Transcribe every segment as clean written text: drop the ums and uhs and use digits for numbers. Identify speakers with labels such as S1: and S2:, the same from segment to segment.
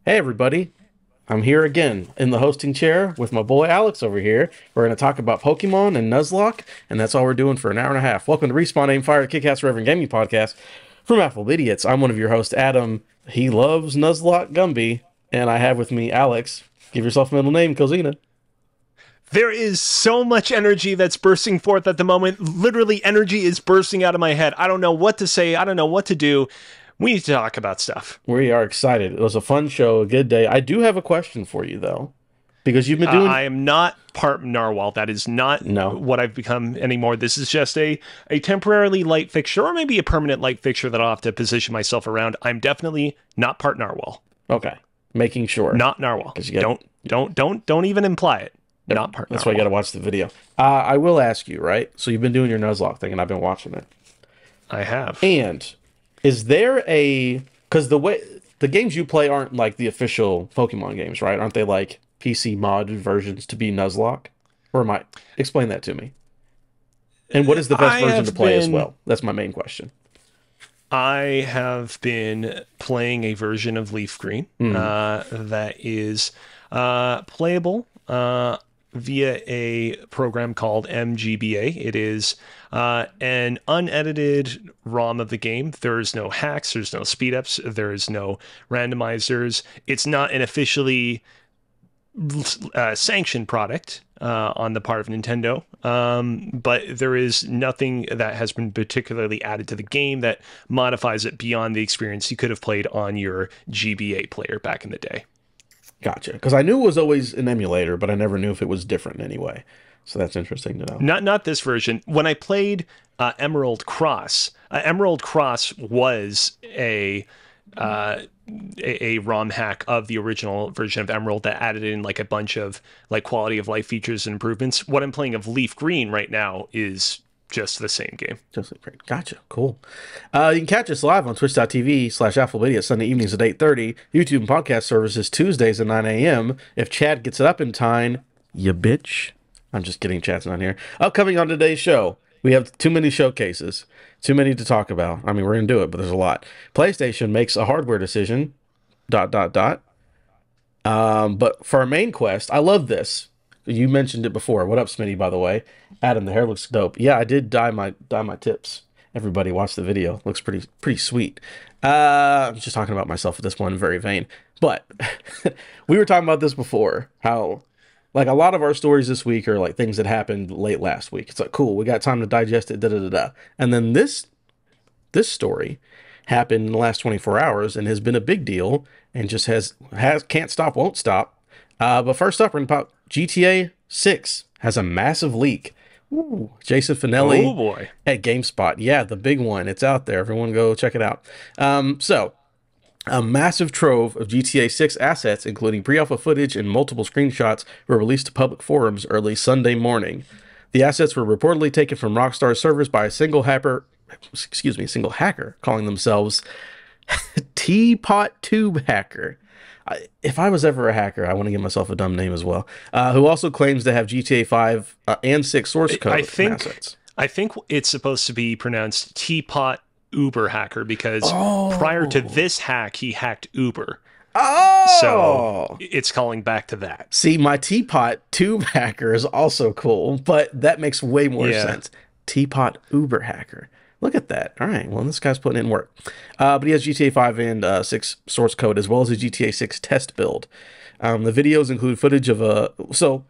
S1: Hey, everybody. I'm here again in the hosting chair with my boy Alex over here. We're going to talk about Pokemon and Nuzlocke, and that's all we're doing for an hour and a half. Welcome to Respawn Aim Fire Kick-Ass Reverend Gaming Podcast from Apple Idiots. I'm one of your hosts, Adam. He loves Nuzlocke Gumby, and I have with me Alex. Give yourself a middle name, Cozina.
S2: There is so much energy that's bursting forth at the moment. Literally, energy is bursting out of my head. I don't know what to say. I don't know what to do. We need to talk about stuff.
S1: We are excited. It was a fun show, a good day. I do have a question for you, though, because you've been doing...
S2: I am not part narwhal. That is not what I've become anymore. This is just a temporarily light fixture, or maybe a permanent light fixture that I'll have to position myself around. I'm definitely not part narwhal.
S1: Okay. Making sure.
S2: Not narwhal. Don't even imply it. Not part
S1: That's
S2: narwhal.
S1: why you got to watch the video. I will ask you, right? So you've been doing your Nuzlocke thing, and I've been watching it.
S2: I have.
S1: And is there a... Because the games you play aren't like the official Pokemon games, right? Aren't they like PC mod versions to be Nuzlocke? Or am I... Explain that to me. And what is the best version to play as well? That's my main question.
S2: I have been playing a version of Leaf Green that is playable via a program called MGBA. It is an unedited ROM of the game. There's no hacks, there's no speed ups, there's no randomizers. It's not an officially sanctioned product on the part of Nintendo, but there is nothing that has been particularly added to the game that modifies it beyond the experience you could have played on your GBA player back in the day.
S1: Gotcha. Because I knew it was always an emulator, but I never knew if it was different in any way. So that's interesting to know.
S2: Not this version. When I played Emerald Cross was a ROM hack of the original version of Emerald that added in like a bunch of like quality of life features and improvements. What I'm playing of Leaf Green right now is just the same game.
S1: Just like great. Gotcha. Cool. You can catch us live on twitch.tv/AffleVidia Sunday evenings at 8:30. YouTube and podcast services Tuesdays at 9 a.m. If Chad gets it up in time, you bitch. I'm just kidding. Chad's not here. Upcoming on today's show, we have too many showcases. Too many to talk about. I mean, we're going to do it, but there's a lot. PlayStation makes a hardware decision. ... But for our main quest, I love this. You mentioned it before. What up, Smitty, by the way? Adam, the hair looks dope. Yeah, I did dye my tips. Everybody watch the video. Looks pretty sweet. I'm just talking about myself at this one, very vain. But we were talking about this before, how like a lot of our stories this week are like things that happened late last week. It's like, cool, we got time to digest it, da-da-da-da. And then this story happened in the last 24 hours and has been a big deal and just has can't stop, won't stop. But first up, we're going to pop GTA 6 has a massive leak. Ooh, Jason Finelli at GameSpot. Yeah, the big one. It's out there. Everyone go check it out. So a massive trove of GTA 6 assets, including pre-alpha footage and multiple screenshots, were released to public forums early Sunday morning. The assets were reportedly taken from Rockstar servers by a single hacker calling themselves Teapot Tube Hacker. If I was ever a hacker, I want to give myself a dumb name as well. Who also claims to have GTA 5 and 6 source code assets.
S2: I think it's supposed to be pronounced Teapot Uber Hacker because prior to this hack, he hacked Uber.
S1: Oh!
S2: So it's calling back to that.
S1: See, my Teapot Tube Hacker is also cool, but that makes way more sense. Teapot Uber Hacker. Look at that. All right. Well, this guy's putting in work. But he has GTA 5 and 6 source code, as well as a GTA 6 test build. The videos include footage of a... So,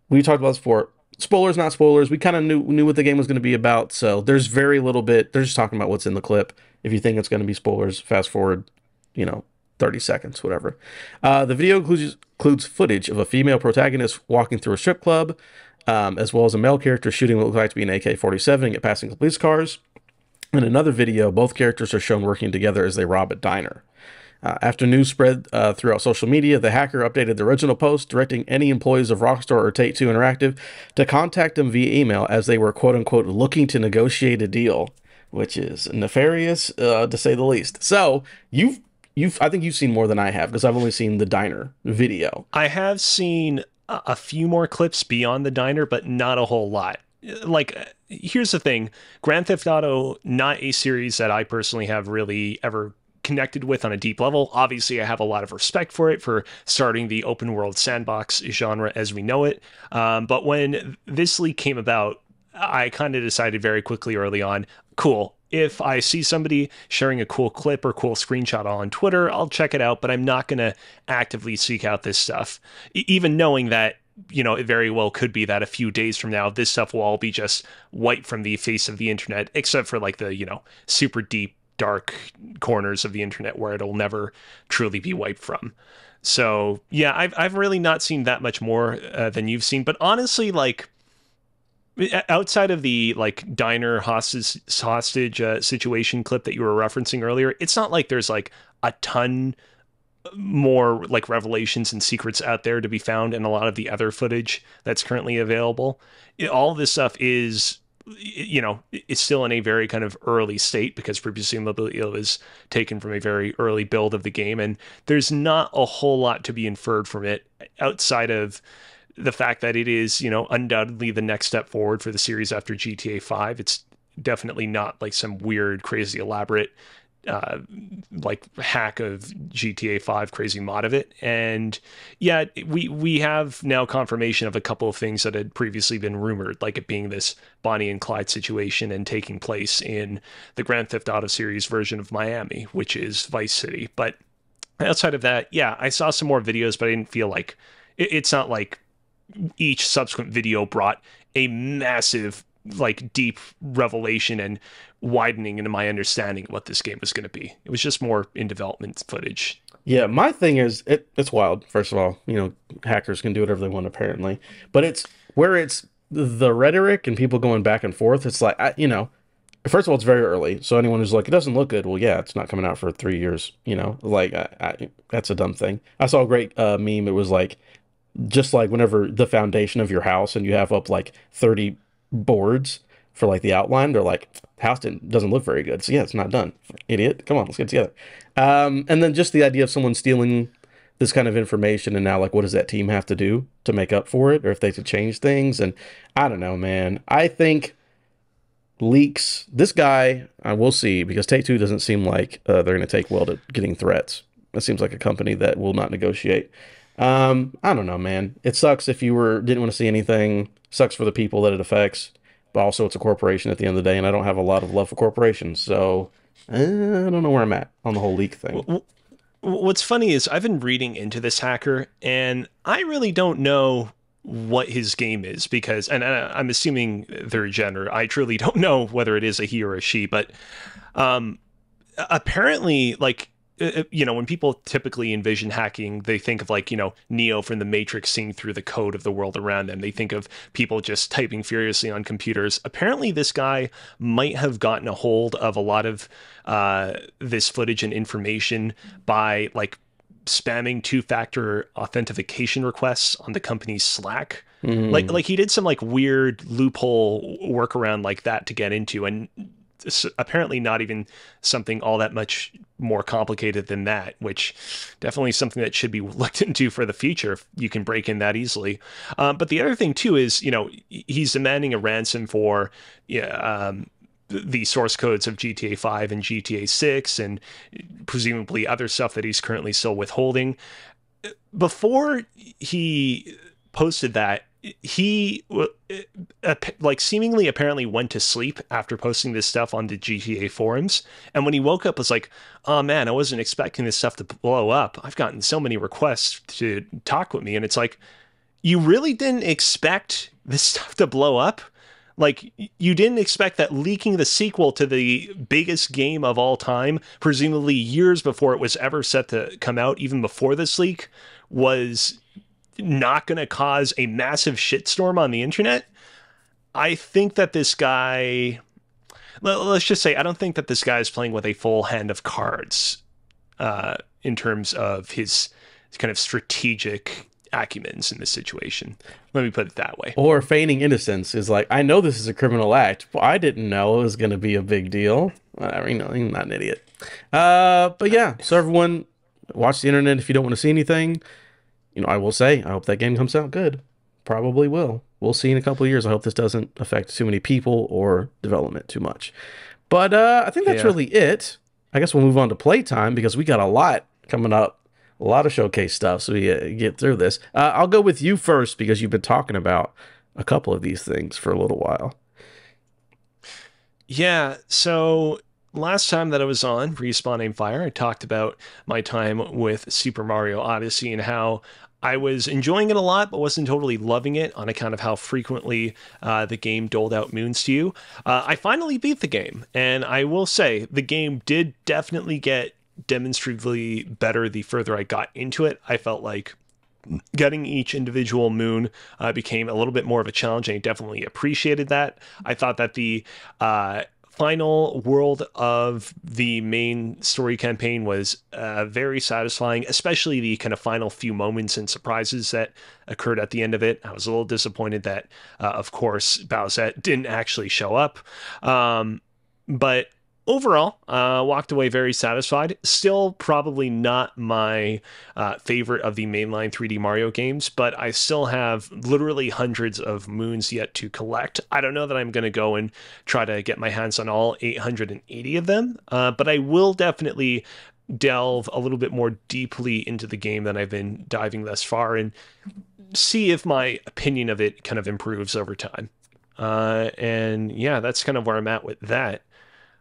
S1: we talked about this before. Spoilers, not spoilers. We kind of knew what the game was going to be about. So, there's very little bit. They're just talking about what's in the clip. If you think it's going to be spoilers, fast forward, 30 seconds, whatever. The video includes footage of a female protagonist walking through a strip club, as well as a male character shooting what looks like to be an AK-47 and get passing police cars. In another video, both characters are shown working together as they rob a diner. After news spread throughout social media, the hacker updated the original post, directing any employees of Rockstar or Take-Two Interactive to contact them via email as they were quote-unquote looking to negotiate a deal, which is nefarious to say the least. So, I think you've seen more than I have, because I've only seen the diner video.
S2: I have seen a few more clips beyond the diner, but not a whole lot. Like, here's the thing. Grand Theft Auto, not a series that I personally have really ever connected with on a deep level. Obviously, I have a lot of respect for it for starting the open world sandbox genre as we know it. But when this leak came about, I kind of decided very quickly early on, cool. If I see somebody sharing a cool clip or cool screenshot on Twitter, I'll check it out, but I'm not going to actively seek out this stuff, even knowing that, it very well could be that a few days from now, this stuff will all be just wiped from the face of the internet, except for like the, super deep, dark corners of the internet where it'll never truly be wiped from. So yeah, I've really not seen that much more than you've seen, but honestly, like, outside of the like diner hostage situation clip that you were referencing earlier, it's not like there's like a ton more like revelations and secrets out there to be found in a lot of the other footage that's currently available. All this stuff is, it's still in a very kind of early state because presumably it was taken from a very early build of the game, and there's not a whole lot to be inferred from it outside of the fact that it is, undoubtedly the next step forward for the series after GTA 5. It's definitely not like some weird, crazy, elaborate, like hack of GTA 5, crazy mod of it. And yeah, we have now confirmation of a couple of things that had previously been rumored, like it being this Bonnie and Clyde situation and taking place in the Grand Theft Auto series version of Miami, which is Vice City. But outside of that, yeah, I saw some more videos, but I didn't feel like it's not like each subsequent video brought a massive, like, deep revelation and widening into my understanding of what this game was going to be. It was just more in development footage.
S1: Yeah, my thing is, it's wild. First of all, hackers can do whatever they want, apparently. But it's where it's the rhetoric and people going back and forth. It's like, first of all, it's very early. So anyone who's like, it doesn't look good. Well, yeah, it's not coming out for 3 years. Like, that's a dumb thing. I saw a great meme. It was like, just like whenever the foundation of your house and you have up like 30 boards for like the outline, they're like, house doesn't look very good. So yeah, it's not done. Idiot. Come on, let's get together. And then just the idea of someone stealing this kind of information and now like, what does that team have to do to make up for it? Or if they could change things. And I don't know, man. I think leaks, this guy, I will see, because Take-Two doesn't seem like they're going to take well to getting threats. It seems like a company that will not negotiate. I don't know, man. It sucks if you didn't want to see anything. Sucks for the people that it affects, but also it's a corporation at the end of the day, and I don't have a lot of love for corporations, so I don't know where I'm at on the whole leak thing.
S2: What's funny is I've been reading into this hacker, and I really don't know what his game is because, and I'm assuming they're gender. I truly don't know whether it is a he or a she, but apparently, like, when people typically envision hacking, they think of like, Neo from the Matrix seeing through the code of the world around them. They think of people just typing furiously on computers. Apparently, this guy might have gotten a hold of a lot of this footage and information by like spamming two-factor authentication requests on the company's Slack. Like he did some like weird loophole workaround like that to get into, and apparently not even something all that much more complicated than that, which definitely is something that should be looked into for the future if you can break in that easily. But the other thing too is, he's demanding a ransom for the source codes of GTA 5 and GTA 6 and presumably other stuff that he's currently still withholding. Before he posted that, he like seemingly apparently went to sleep after posting this stuff on the GTA forums, and when he woke up was like, oh man, I wasn't expecting this stuff to blow up. I've gotten so many requests to talk with me, and it's like, you really didn't expect this stuff to blow up? Like, you didn't expect that leaking the sequel to the biggest game of all time, presumably years before it was ever set to come out, even before this leak, was not going to cause a massive shitstorm on the internet? I think that this guy, let's just say, I don't think that this guy is playing with a full hand of cards in terms of his kind of strategic acumens in this situation. Let me put it that way.
S1: Or feigning innocence is like, I know this is a criminal act, but I didn't know it was going to be a big deal. I'm not an idiot. But yeah, so everyone, watch the internet if you don't want to see anything. I will say, I hope that game comes out good. Probably will. We'll see in a couple of years. I hope this doesn't affect too many people or development too much. But I think that's really it. I guess we'll move on to playtime because we got a lot coming up, a lot of showcase stuff. So we get through this. I'll go with you first because you've been talking about a couple of these things for a little while.
S2: Yeah, so last time that I was on Respawn Aim Fire, I talked about my time with Super Mario Odyssey and how I was enjoying it a lot, but wasn't totally loving it on account of how frequently the game doled out moons to you. I finally beat the game, and I will say the game did definitely get demonstratively better the further I got into it. I felt like getting each individual moon became a little bit more of a challenge, and I definitely appreciated that. I thought that the final world of the main story campaign was very satisfying, especially the kind of final few moments and surprises that occurred at the end of it. I was a little disappointed that, of course, Bowsette didn't actually show up. But overall, walked away very satisfied. Still probably not my favorite of the mainline 3D Mario games, but I still have literally hundreds of moons yet to collect. I don't know that I'm going to go and try to get my hands on all 880 of them, but I will definitely delve a little bit more deeply into the game than I've been diving thus far and see if my opinion of it kind of improves over time. And yeah, that's kind of where I'm at with that.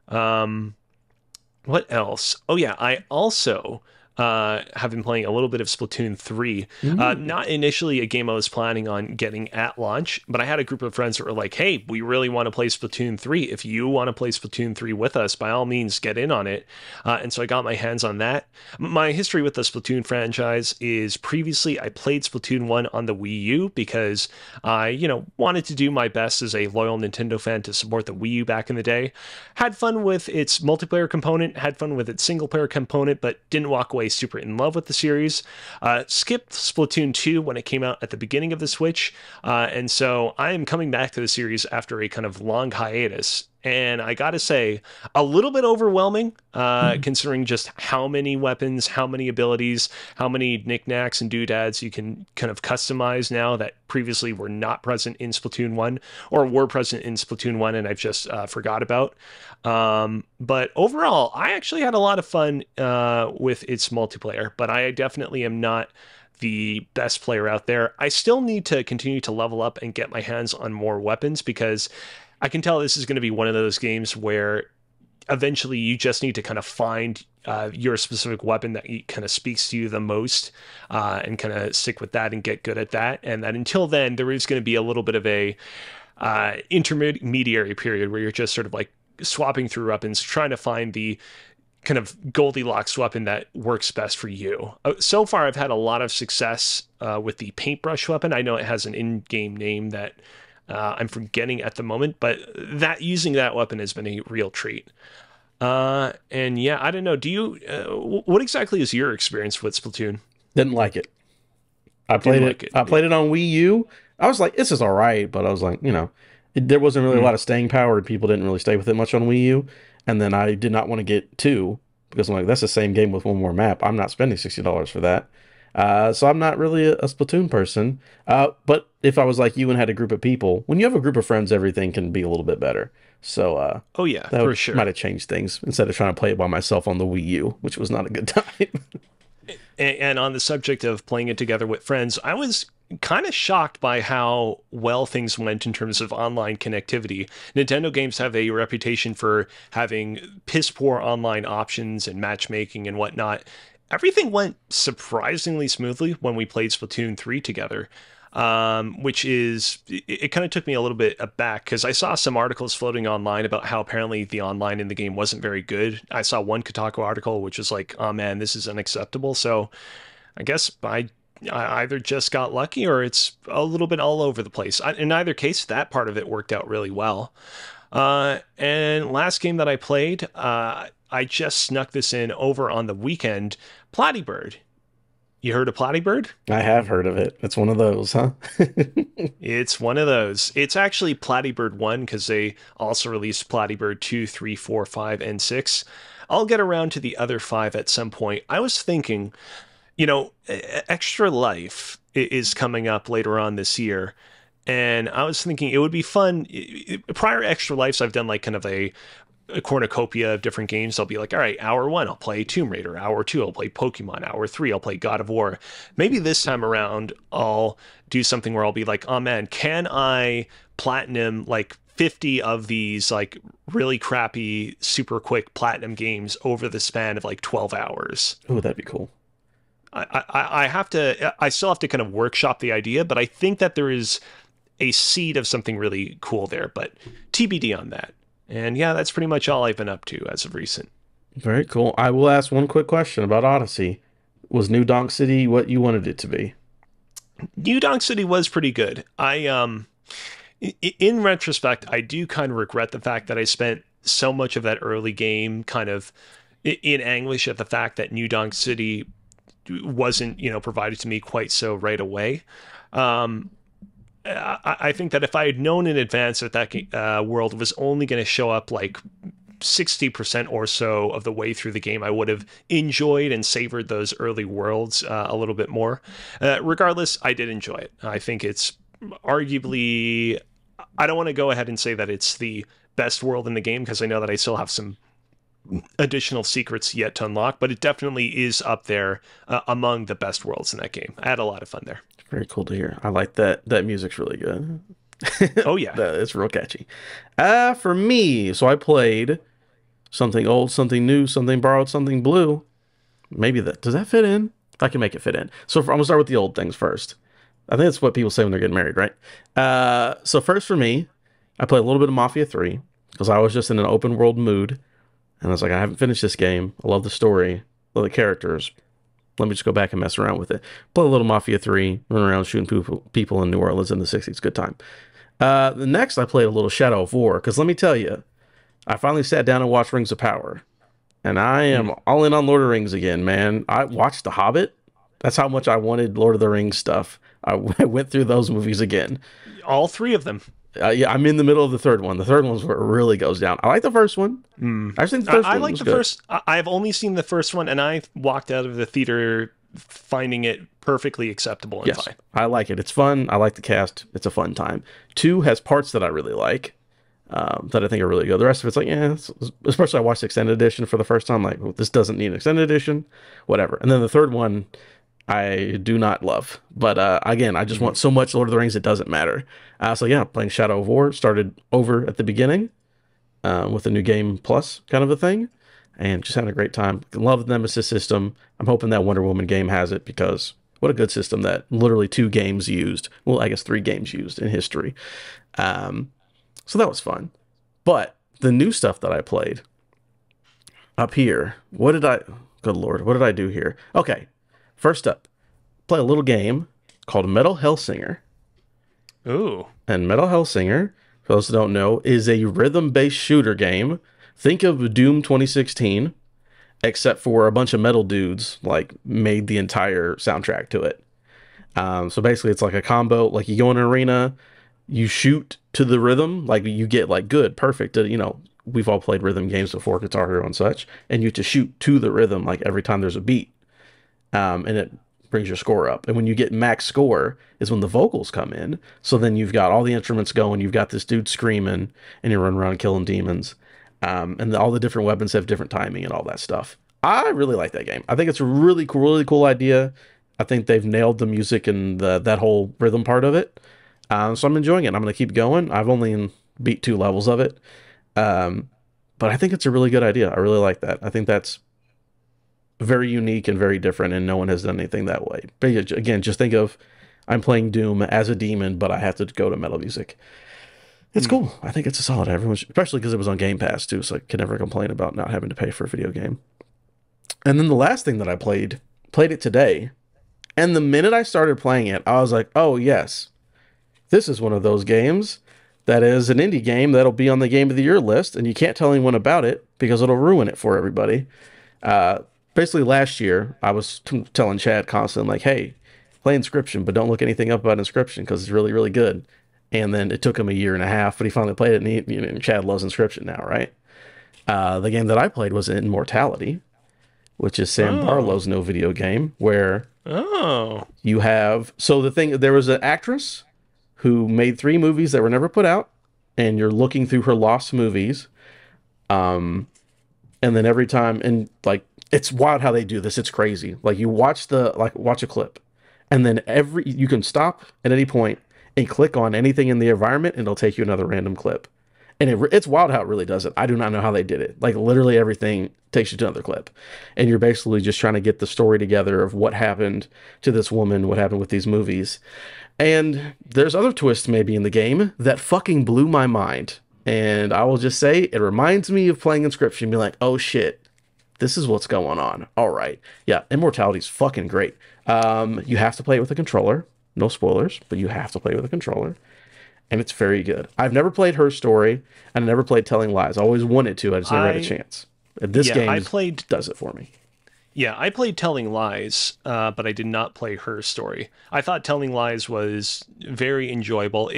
S2: What else? Oh yeah, I also have been playing a little bit of Splatoon 3. Not initially a game I was planning on getting at launch, but I had a group of friends that were like, hey, we really want to play Splatoon 3. If you want to play Splatoon 3 with us, by all means, get in on it. And so I got my hands on that. My history with the Splatoon franchise is previously I played Splatoon 1 on the Wii U because I, wanted to do my best as a loyal Nintendo fan to support the Wii U back in the day. Had fun with its multiplayer component, had fun with its single player component, but didn't walk away super in love with the series. Skipped Splatoon 2 when it came out at the beginning of the Switch, and so I am coming back to the series after a kind of long hiatus. And I gotta say, a little bit overwhelming, considering just how many weapons, how many abilities, how many knickknacks and doodads you can kind of customize now that previously were not present in Splatoon 1 or were present in Splatoon 1 and I've just forgot about. But overall, I actually had a lot of fun with its multiplayer, but I definitely am not the best player out there. I still need to continue to level up and get my hands on more weapons because I can tell this is going to be one of those games where eventually you just need to kind of find your specific weapon that kind of speaks to you the most and kind of stick with that and get good at that. And that until then, there is going to be a little bit of a intermediary period where you're just sort of like swapping through weapons, trying to find the kind of Goldilocks weapon that works best for you. So far, I've had a lot of success with the paintbrush weapon. I know it has an in-game name that I'm forgetting at the moment, but using that weapon has been a real treat. And yeah, I don't know. Do you? What exactly is your experience with Splatoon?
S1: Didn't like it. I played it. I played it on Wii U. I was like, this is all right, but I was like, there wasn't really a lot of staying power, and people didn't really stay with it much on Wii U. And then I did not want to get 2 because I'm like, that's the same game with one more map. I'm not spending $60 for that. So I'm not really a Splatoon person. But if I was like you and had a group of people, when you have a group of friends, everything can be a little bit better. So
S2: oh yeah,
S1: that
S2: for sure
S1: might have changed things instead of trying to play it by myself on the Wii U, which was not a good time.
S2: And on the subject of playing it together with friends, I was kind of shocked by how well things went in terms of online connectivity. Nintendo games have a reputation for having piss poor online options and matchmaking and whatnot. Everything went surprisingly smoothly when we played Splatoon 3 together, which is, it kind of took me a little bit aback because I saw some articles floating online about how apparently the online in the game wasn't very good. I saw one Kotaku article which was like, oh man, this is unacceptable. So I guess I either just got lucky or it's a little bit all over the place. In either case, that part of it worked out really well. And last game that I played, I just snuck this in over on the weekend. Platyburd. You heard of Platyburd?
S1: I have heard of it. It's one of those, huh?
S2: It's one of those. It's actually Platyburd 1 because they also released Platyburd 2, 3, 4, 5, and 6. I'll get around to the other 5 at some point. I was thinking, Extra Life is coming up later on this year. And I was thinking it would be fun. Prior Extra Lives, I've done like kind of a a cornucopia of different games. I'll be like, all right, hour 1, I'll play Tomb Raider. Hour 2, I'll play Pokemon. Hour 3, I'll play God of War. Maybe this time around, I'll do something where I'll be like, oh man, can I platinum like 50 of these like really crappy, super quick platinum games over the span of like 12 hours?
S1: Oh, that'd be cool.
S2: I still have to kind of workshop the idea, but I think that there is a seed of something really cool there, but TBD on that. And yeah, that's pretty much all I've been up to as of recent.
S1: Very cool. I will ask one quick question about Odyssey. Was New Donk City what you wanted it to be?
S2: New Donk City was pretty good. In retrospect, I do kind of regret the fact that I spent so much of that early game kind of in anguish at the fact that New Donk City wasn't, provided to me quite so right away. I think that if I had known in advance that world was only going to show up like 60% or so of the way through the game, I would have enjoyed and savored those early worlds a little bit more. Regardless, I did enjoy it. I think it's arguably, I don't want to go ahead and say that it's the best world in the game because I know that I still have some additional secrets yet to unlock, but it definitely is up there among the best worlds in that game. I had a lot of fun there.
S1: Very cool to hear. I like that. That music's really good.
S2: Oh yeah,
S1: it's real catchy. For me, so I played something old, something new, something borrowed, something blue. Maybe does that fit in? I can make it fit in. So I'm gonna start with the old things first. I think that's what people say when they're getting married, right? So first for me, I played a little bit of Mafia 3 because I was just in an open world mood. And I was like, I haven't finished this game. I love the story, love the characters. Let me just go back and mess around with it. Play a little Mafia 3, run around shooting people in New Orleans in the 60s. Good time. The next, I played a little Shadow of War. Because let me tell you, I finally sat down and watched Rings of Power. And I am all in on Lord of the Rings again, man. I watched The Hobbit. That's how much I wanted Lord of the Rings stuff. I went through those movies again.
S2: All 3 of them.
S1: Yeah, I'm in the middle of the third one. The third one's where it really goes down. I like the first one. I think the first one was good.
S2: I've only seen the first one, and I walked out of the theater finding it perfectly acceptable and fine.
S1: I like it. It's fun. I like the cast. It's a fun time. 2 has parts that I really like, that I think are really good. The rest of it's like, yeah. Especially I watched the extended edition for the first time. Like, well, this doesn't need an extended edition. Whatever. And then the third one, I do not love. But again, I just want so much Lord of the Rings, it doesn't matter. So yeah, playing Shadow of War. Started over at the beginning with a new game plus kind of a thing. And just having a great time. Love the Nemesis system. I'm hoping that Wonder Woman game has it because what a good system that literally 2 games used. Well, I guess 3 games used in history. So that was fun. But the new stuff that I played up here, good Lord, what did I do here? Okay. First up, play a little game called Metal Hellsinger.
S2: Ooh.
S1: And Metal Hellsinger, for those who don't know, is a rhythm-based shooter game. Think of Doom 2016, except for a bunch of metal dudes like made the entire soundtrack to it. So basically it's like a combo, like you go in an arena, you shoot to the rhythm, like you get like good, perfect, we've all played rhythm games before, Guitar Hero and such, and you have to shoot to the rhythm like every time there's a beat. And it brings your score up. And when you get max score is when the vocals come in. So then you've got all the instruments going, you've got this dude screaming, and you're running around killing demons. And all the different weapons have different timing and all that stuff. I really like that game. I think it's a really cool idea. I think they've nailed the music and that whole rhythm part of it. So I'm enjoying it. I'm going to keep going. I've only beat 2 levels of it. But I think it's a really good idea. I really like that. I think that's very unique and very different, and no one has done anything that way. But again, just think of I'm playing Doom as a demon, but I have to go to metal music. It's cool. I think it's a solid. Especially because it was on Game Pass too, so I can never complain about not having to pay for a video game. And then the last thing that I played it today, and the minute I started playing it, I was like, oh yes, this is one of those games that is an indie game that'll be on the Game of the Year list, and you can't tell anyone about it because it'll ruin it for everybody. Basically, last year, I was telling Chad constantly, like, hey, play Inscription, but don't look anything up about Inscription because it's really, really good. And then it took him a year and a half, but he finally played it, and Chad loves Inscription now, right? The game that I played was Immortality, which is Sam Barlow's no video game, where you have... So there was an actress who made 3 movies that were never put out, and you're looking through her lost movies, And then every time, and like, it's wild how they do this. It's crazy. Like you watch a clip, and then you can stop at any point and click on anything in the environment, and it'll take you another random clip. And it's wild how it really does it. I do not know how they did it. Like literally everything takes you to another clip, and you're basically just trying to get the story together of what happened to this woman, what happened with these movies. And there's other twists maybe in the game that fucking blew my mind. And I will just say it reminds me of playing Inscription, be like, oh shit, this is what's going on. All right. Yeah, Immortality's fucking great. You have to play it with a controller. No spoilers, but you have to play with a controller. And it's very good. I've never played Her Story, and I never played Telling Lies. I always wanted to. I just never had a chance. This game does it for me.
S2: Yeah, I played Telling Lies, but I did not play Her Story. I thought Telling Lies was very enjoyable.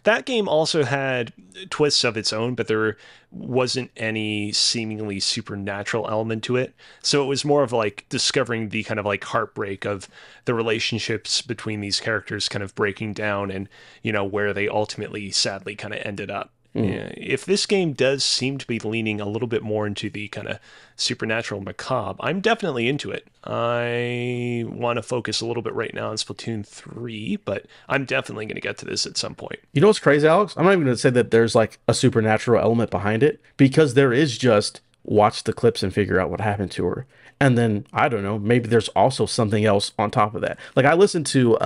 S2: That game also had twists of its own, but there wasn't any seemingly supernatural element to it. So it was more of like discovering the kind of like heartbreak of the relationships between these characters kind of breaking down and, you know, where they ultimately sadly kind of ended up. Yeah, if this game does seem to be leaning a little bit more into the kind of supernatural macabre, I'm definitely into it. I want to focus a little bit right now on Splatoon 3, but I'm definitely going to get to this at some point.
S1: You know what's crazy, Alex? I'm not even going to say that there's like a supernatural element behind it, because there is just watch the clips and figure out what happened to her. And then, I don't know, maybe there's also something else on top of that. Like I listened to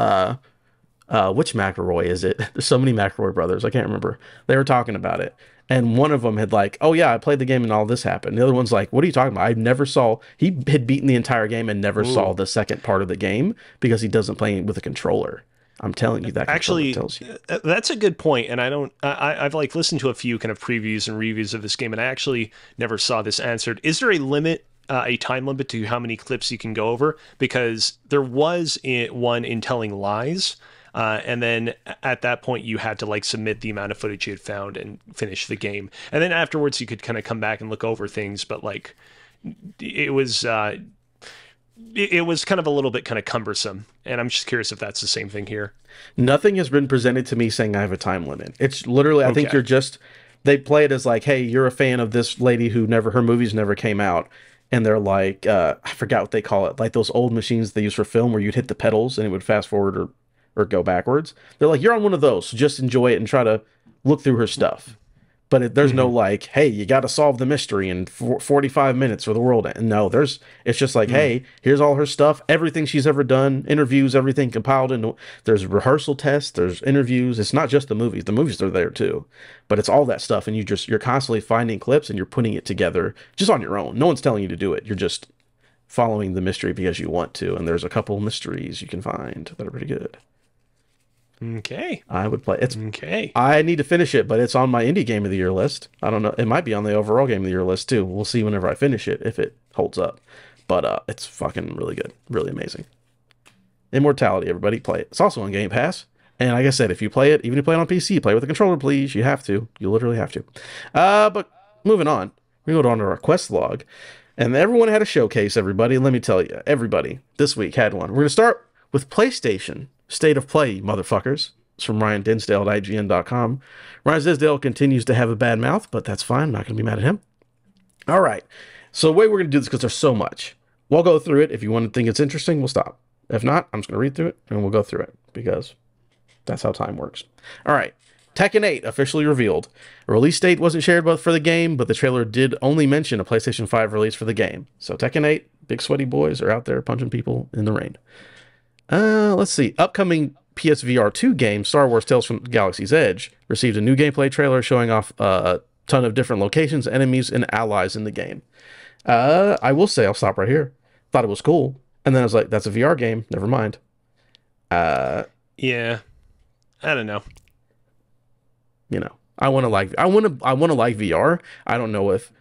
S1: which McElroy is it? There's so many McElroy brothers. I can't remember. They were talking about it. And one of them had like, oh yeah, I played the game and all this happened. The other one's like, what are you talking about? I never saw, he had beaten the entire game and never saw the second part of the game because he doesn't play with a controller. I'm telling you that
S2: actually
S1: tells you.
S2: That's a good point. And I've like listened to a few kind of previews and reviews of this game, and I actually never saw this answered. Is there a limit, a time limit to how many clips you can go over? Because there was one in Telling Lies. And then at that point, you had to like submit the amount of footage you had found and finish the game. And then afterwards, you could kind of come back and look over things. But like, it was kind of a little bit kind of cumbersome. And I'm just curious if that's the same thing here.
S1: Nothing has been presented to me saying I have a time limit. It's literally, I think they play it as like, hey, you're a fan of this lady who her movies never came out. And they're like, I forgot what they call it, like those old machines they use for film where you'd hit the pedals and it would fast forward or go backwards. They're like, you're on one of those, so just enjoy it and try to look through her stuff. But there's no like, hey, you got to solve the mystery in 45 minutes or the world. And no, it's just like, hey, here's all her stuff, everything she's ever done, interviews, everything compiled. And there's rehearsal tests, there's interviews. It's not just the movies. The movies are there too, but it's all that stuff. And you're constantly finding clips and you're putting it together just on your own. No one's telling you to do it. You're just following the mystery because you want to. And there's a couple mysteries you can find that are pretty good.
S2: Okay.
S1: I would play it.
S2: Okay.
S1: I need to finish it, but it's on my indie game of the year list. I don't know. It might be on the overall game of the year list too. We'll see whenever I finish it if it holds up. But it's fucking really good. Really amazing. Immortality, everybody play it. It's also on Game Pass. And like I said, if you play it, even if you play it on PC, play with a controller, please. You have to. You literally have to. But moving on. We go on to our quest log. And everyone had a showcase, everybody. Let me tell you, everybody this week had one. We're going to start with PlayStation State of Play, motherfuckers. It's from Ryan Dinsdale at IGN.com. Ryan Dinsdale continues to have a bad mouth, but that's fine. I'm not going to be mad at him. All right. So the way we're going to do this, because there's so much, we'll go through it. If you want to think it's interesting, we'll stop. If not, I'm just going to read through it, and we'll go through it, because that's how time works. All right. Tekken 8 officially revealed. A release date wasn't shared for the game, but the trailer did only mention a PlayStation 5 release for the game. So Tekken 8, big sweaty boys are out there punching people in the rain. Let's see. Upcoming PSVR 2 game, Star Wars Tales from Galaxy's Edge, received a new gameplay trailer showing off a ton of different locations, enemies, and allies in the game. I will say, I'll stop right here. Thought it was cool. And then I was like, that's a VR game. Never mind.
S2: Yeah. I don't know.
S1: You know, I want to like VR. I don't know if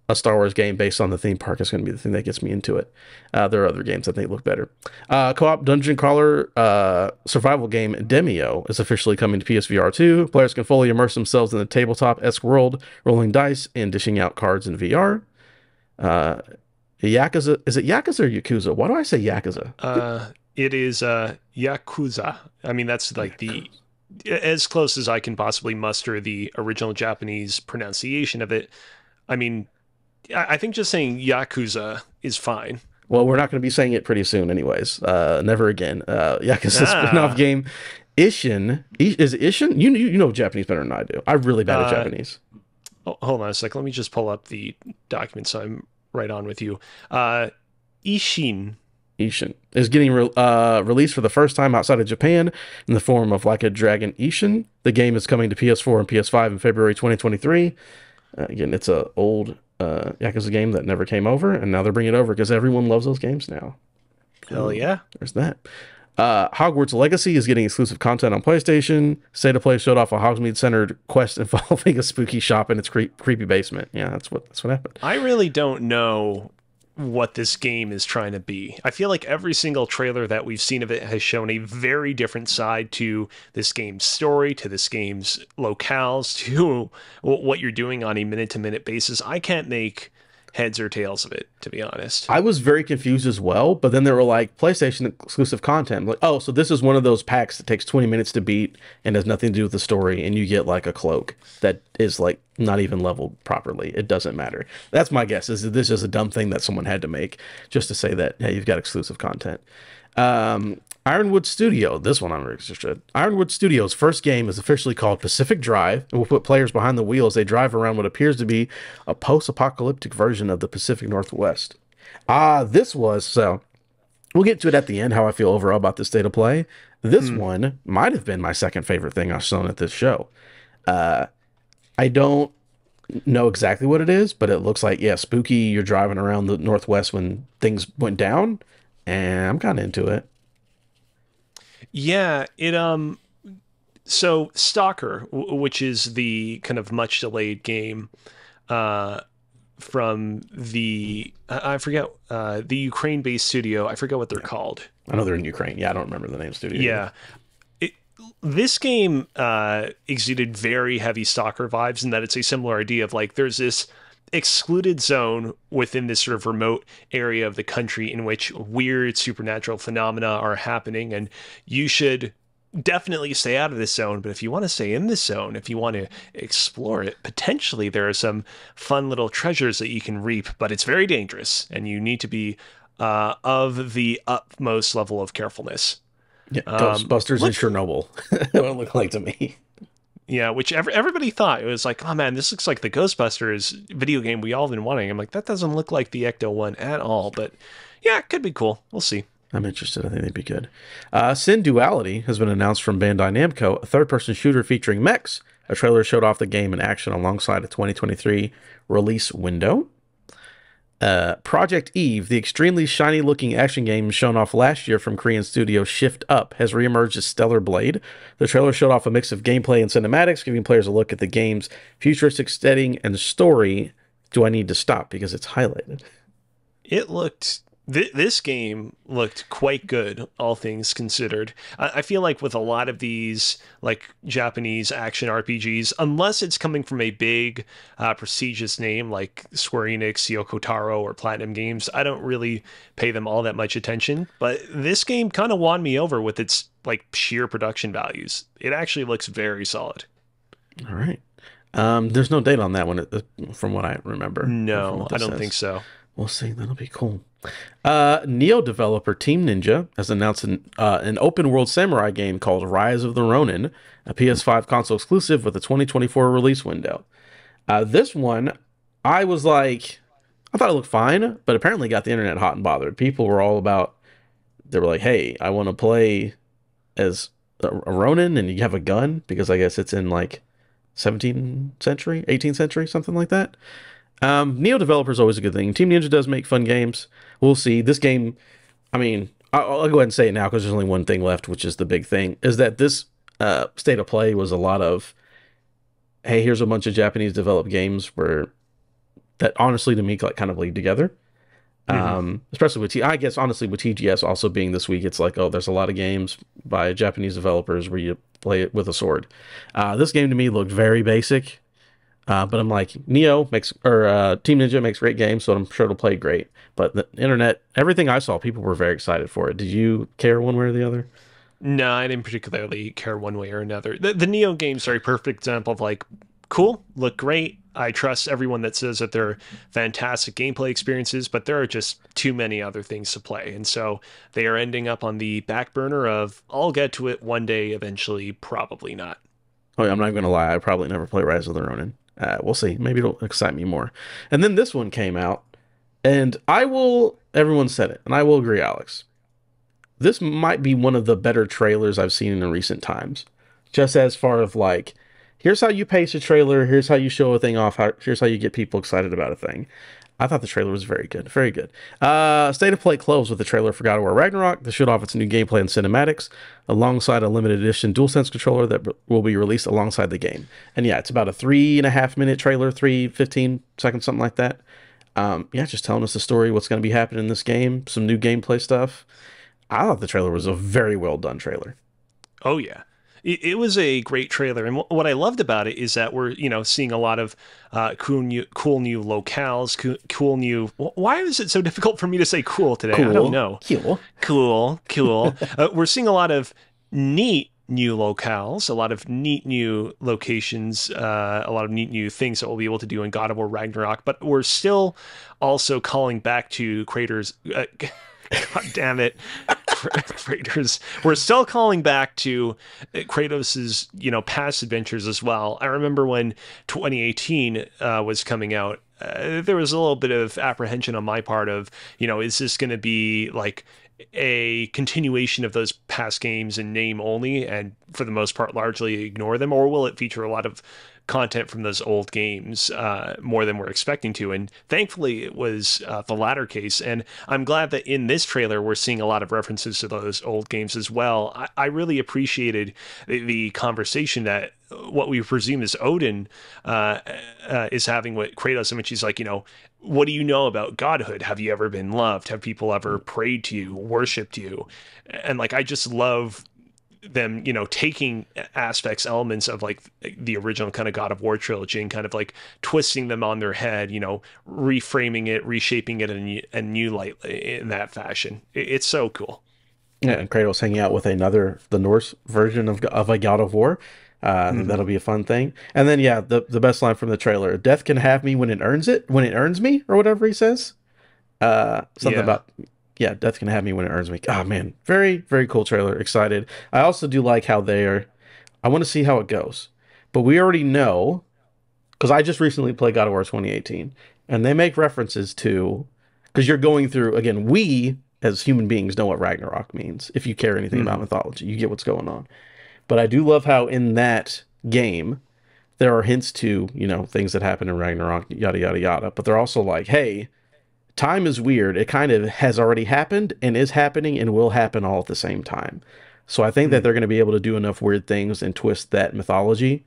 S1: a Star Wars game based on the theme park is going to be the thing that gets me into it. There are other games that they look better. Co-op dungeon crawler survival game Demio is officially coming to PSVR 2. Players can fully immerse themselves in the tabletop-esque world, rolling dice and dishing out cards in VR. Yakuza, is it Yakuza or Yakuza? Why do I say Yakuza?
S2: It is Yakuza. I mean, that's like the as close as I can possibly muster the original Japanese pronunciation of it. I mean, I think just saying Yakuza is fine.
S1: Well, we're not going to be saying it pretty soon, anyways. Never again. Yakuza spin-off
S2: Ah,
S1: game. Is it Ishin? You know Japanese better than I do. I'm really bad at
S2: uh,
S1: Japanese.
S2: hold on a sec. Let me just pull up the document so I'm right on with you. Ishin.
S1: Ishin is getting released for the first time outside of Japan in the form of Like a Dragon Ishin. The game is coming to PS4 and PS5 in February 2023. Again, it's a old Yakuza game that never came over, and now they're bringing it over because everyone loves those games now.
S2: Hell yeah.
S1: There's that. Hogwarts Legacy is getting exclusive content on PlayStation. State of Play showed off a Hogsmeade-centered quest involving a spooky shop in its creepy basement. Yeah, that's what happened.
S2: I really don't know what this game is trying to be. I feel like every single trailer that we've seen of it has shown a very different side to this game's story, to this game's locales, to what you're doing on a minute-to-minute basis. I can't make heads or tails of it, to be honest.
S1: I was very confused as well, but then they were like PlayStation exclusive content. I'm like, oh, so this is one of those packs that takes 20 minutes to beat and has nothing to do with the story, and you get like a cloak that is like not even leveled properly. It doesn't matter. That's my guess. Is that this is a dumb thing that someone had to make just to say that hey, you've got exclusive content. Ironwood Studio, this one I'm interested. Ironwood Studios' first game is officially called Pacific Drive and will put players behind the wheel as they drive around what appears to be a post-apocalyptic version of the Pacific Northwest. So we'll get to it at the end, how I feel overall about this state of play. This one might have been my second favorite thing I've shown at this show. I don't know exactly what it is, but it looks like, yeah, spooky. You're driving around the Northwest when things went down, and I'm kind of into it.
S2: Yeah, so Stalker, which is the kind of much delayed game uh from I forget the Ukraine-based studio. I forget what they're called.
S1: I know they're in Ukraine. Yeah, I don't remember the name of the studio either.
S2: Yeah. It, this game exuded very heavy Stalker vibes in that it's a similar idea of like there's this excluded zone within this sort of remote area of the country in which weird supernatural phenomena are happening, and you should definitely stay out of this zone. But if you want to stay in this zone, if you want to explore it, potentially there are some fun little treasures that you can reap, but it's very dangerous and you need to be of the utmost level of carefulness.
S1: Yeah, Ghostbusters and Chernobyl. What it looked like to me.
S2: Yeah, which everybody thought. It was like, oh man, this looks like the Ghostbusters video game we all been wanting. I'm like, that doesn't look like the Ecto one at all. But yeah, it could be cool. We'll see.
S1: I'm interested. I think they'd be good. Sin Duality has been announced from Bandai Namco, a third-person shooter featuring mechs. A trailer showed off the game in action alongside a 2023 release window. Project Eve, the extremely shiny-looking action game shown off last year from Korean studio Shift Up, has reemerged as Stellar Blade. The trailer showed off a mix of gameplay and cinematics, giving players a look at the game's futuristic setting and story. Do I need to stop because it's highlighted?
S2: It looked this game looked quite good, all things considered. I feel like with a lot of these like Japanese action RPGs, unless it's coming from a big prestigious name like Square Enix, Yoko Taro, or Platinum Games, I don't really pay them all that much attention. But this game kind of won me over with its like sheer production values. It actually looks very solid.
S1: All right. There's no date on that one, from what I remember.
S2: No, I don't think so.
S1: We'll see. That'll be cool. Neo developer Team Ninja has announced an open world samurai game called Rise of the Ronin, a PS5 console exclusive with a 2024 release window. This one, I was like, I thought it looked fine, but apparently got the internet hot and bothered. People were all about, they were like, hey, I want to play as a Ronin and you have a gun, because I guess it's in like 17th century, 18th century, something like that. Neo developer is always a good thing. Team Ninja does make fun games. We'll see. This game, I mean, I'll go ahead and say it now because there's only one thing left, which is the big thing, is that this state of play was a lot of, hey, here's a bunch of Japanese developed games that honestly to me like kind of lead together. Especially with I guess honestly with TGS also being this week, it's like, oh, there's a lot of games by Japanese developers where you play it with a sword. This game to me looked very basic. But I'm like, Team Ninja makes great games, so I'm sure it'll play great. But the internet, everything I saw, people were very excited for it. Did you care one way or the other?
S2: No, I didn't particularly care one way or another. The Neo games are a perfect example of like cool, look great. I trust everyone that says that they're fantastic gameplay experiences, but there are just too many other things to play. And so they are ending up on the back burner of, I'll get to it one day eventually, probably not.
S1: Oh, yeah, I'm not going to lie. I probably never play Rise of the Ronin. We'll see. Maybe it'll excite me more. And then this one came out, and everyone said it, and I will agree, Alex. This might be one of the better trailers I've seen in recent times. Just as far as like, here's how you pace a trailer, here's how you show a thing off, here's how you get people excited about a thing. I thought the trailer was very good, very good. State of Play closed with the trailer for God of War Ragnarok. This showed off its new gameplay and cinematics, alongside a limited edition DualSense controller that will be released alongside the game. And yeah, it's about a 3.5-minute trailer, 15 seconds, something like that. Yeah, just telling us the story, what's going to be happening in this game, some new gameplay stuff. I thought the trailer was a very well done trailer.
S2: Oh yeah. It was a great trailer, and what I loved about it is that we're seeing a lot of cool new locales, cool new. Why is it so difficult for me to say cool today?
S1: Cool.
S2: I don't know. Cool. We're seeing a lot of neat new locales, a lot of neat new locations, a lot of neat new things that we'll be able to do in God of War Ragnarok. But we're still also calling back to creators. God damn it. Kratos. We're still calling back to Kratos's, past adventures as well. I remember when 2018 was coming out, there was a little bit of apprehension on my part of, is this going to be like a continuation of those past games in name only, and for the most part largely ignore them, or will it feature a lot of content from those old games more than we're expecting to? And thankfully it was the latter case, and I'm glad that in this trailer we're seeing a lot of references to those old games as well. I really appreciated the conversation that what we presume is Odin is having with Kratos, in which he's like, what do you know about godhood? Have you ever been loved? Have people ever prayed to you, worshipped you? And like, I just love them, taking aspects, elements of like the original kind of God of War trilogy and kind of like twisting them on their head, reframing it, reshaping it in a new light in that fashion. It's so cool.
S1: Yeah, and Kratos hanging out with the Norse version of a God of War. That'll be a fun thing. And then, yeah, the best line from the trailer: "Death can have me when it earns me," or whatever he says. Something about, yeah, death can have me when it earns me. Oh, man. Very, very cool trailer. Excited. I also do like how I want to see how it goes. But we already know, because I just recently played God of War 2018, and they make references to, because you're going through, again, we, as human beings, know what Ragnarok means. If you care anything about mythology, you get what's going on. But I do love how in that game, there are hints to, things that happen in Ragnarok, yada, yada, yada. But they're also like, hey, time is weird. It kind of has already happened and is happening and will happen all at the same time. So I think that they're going to be able to do enough weird things and twist that mythology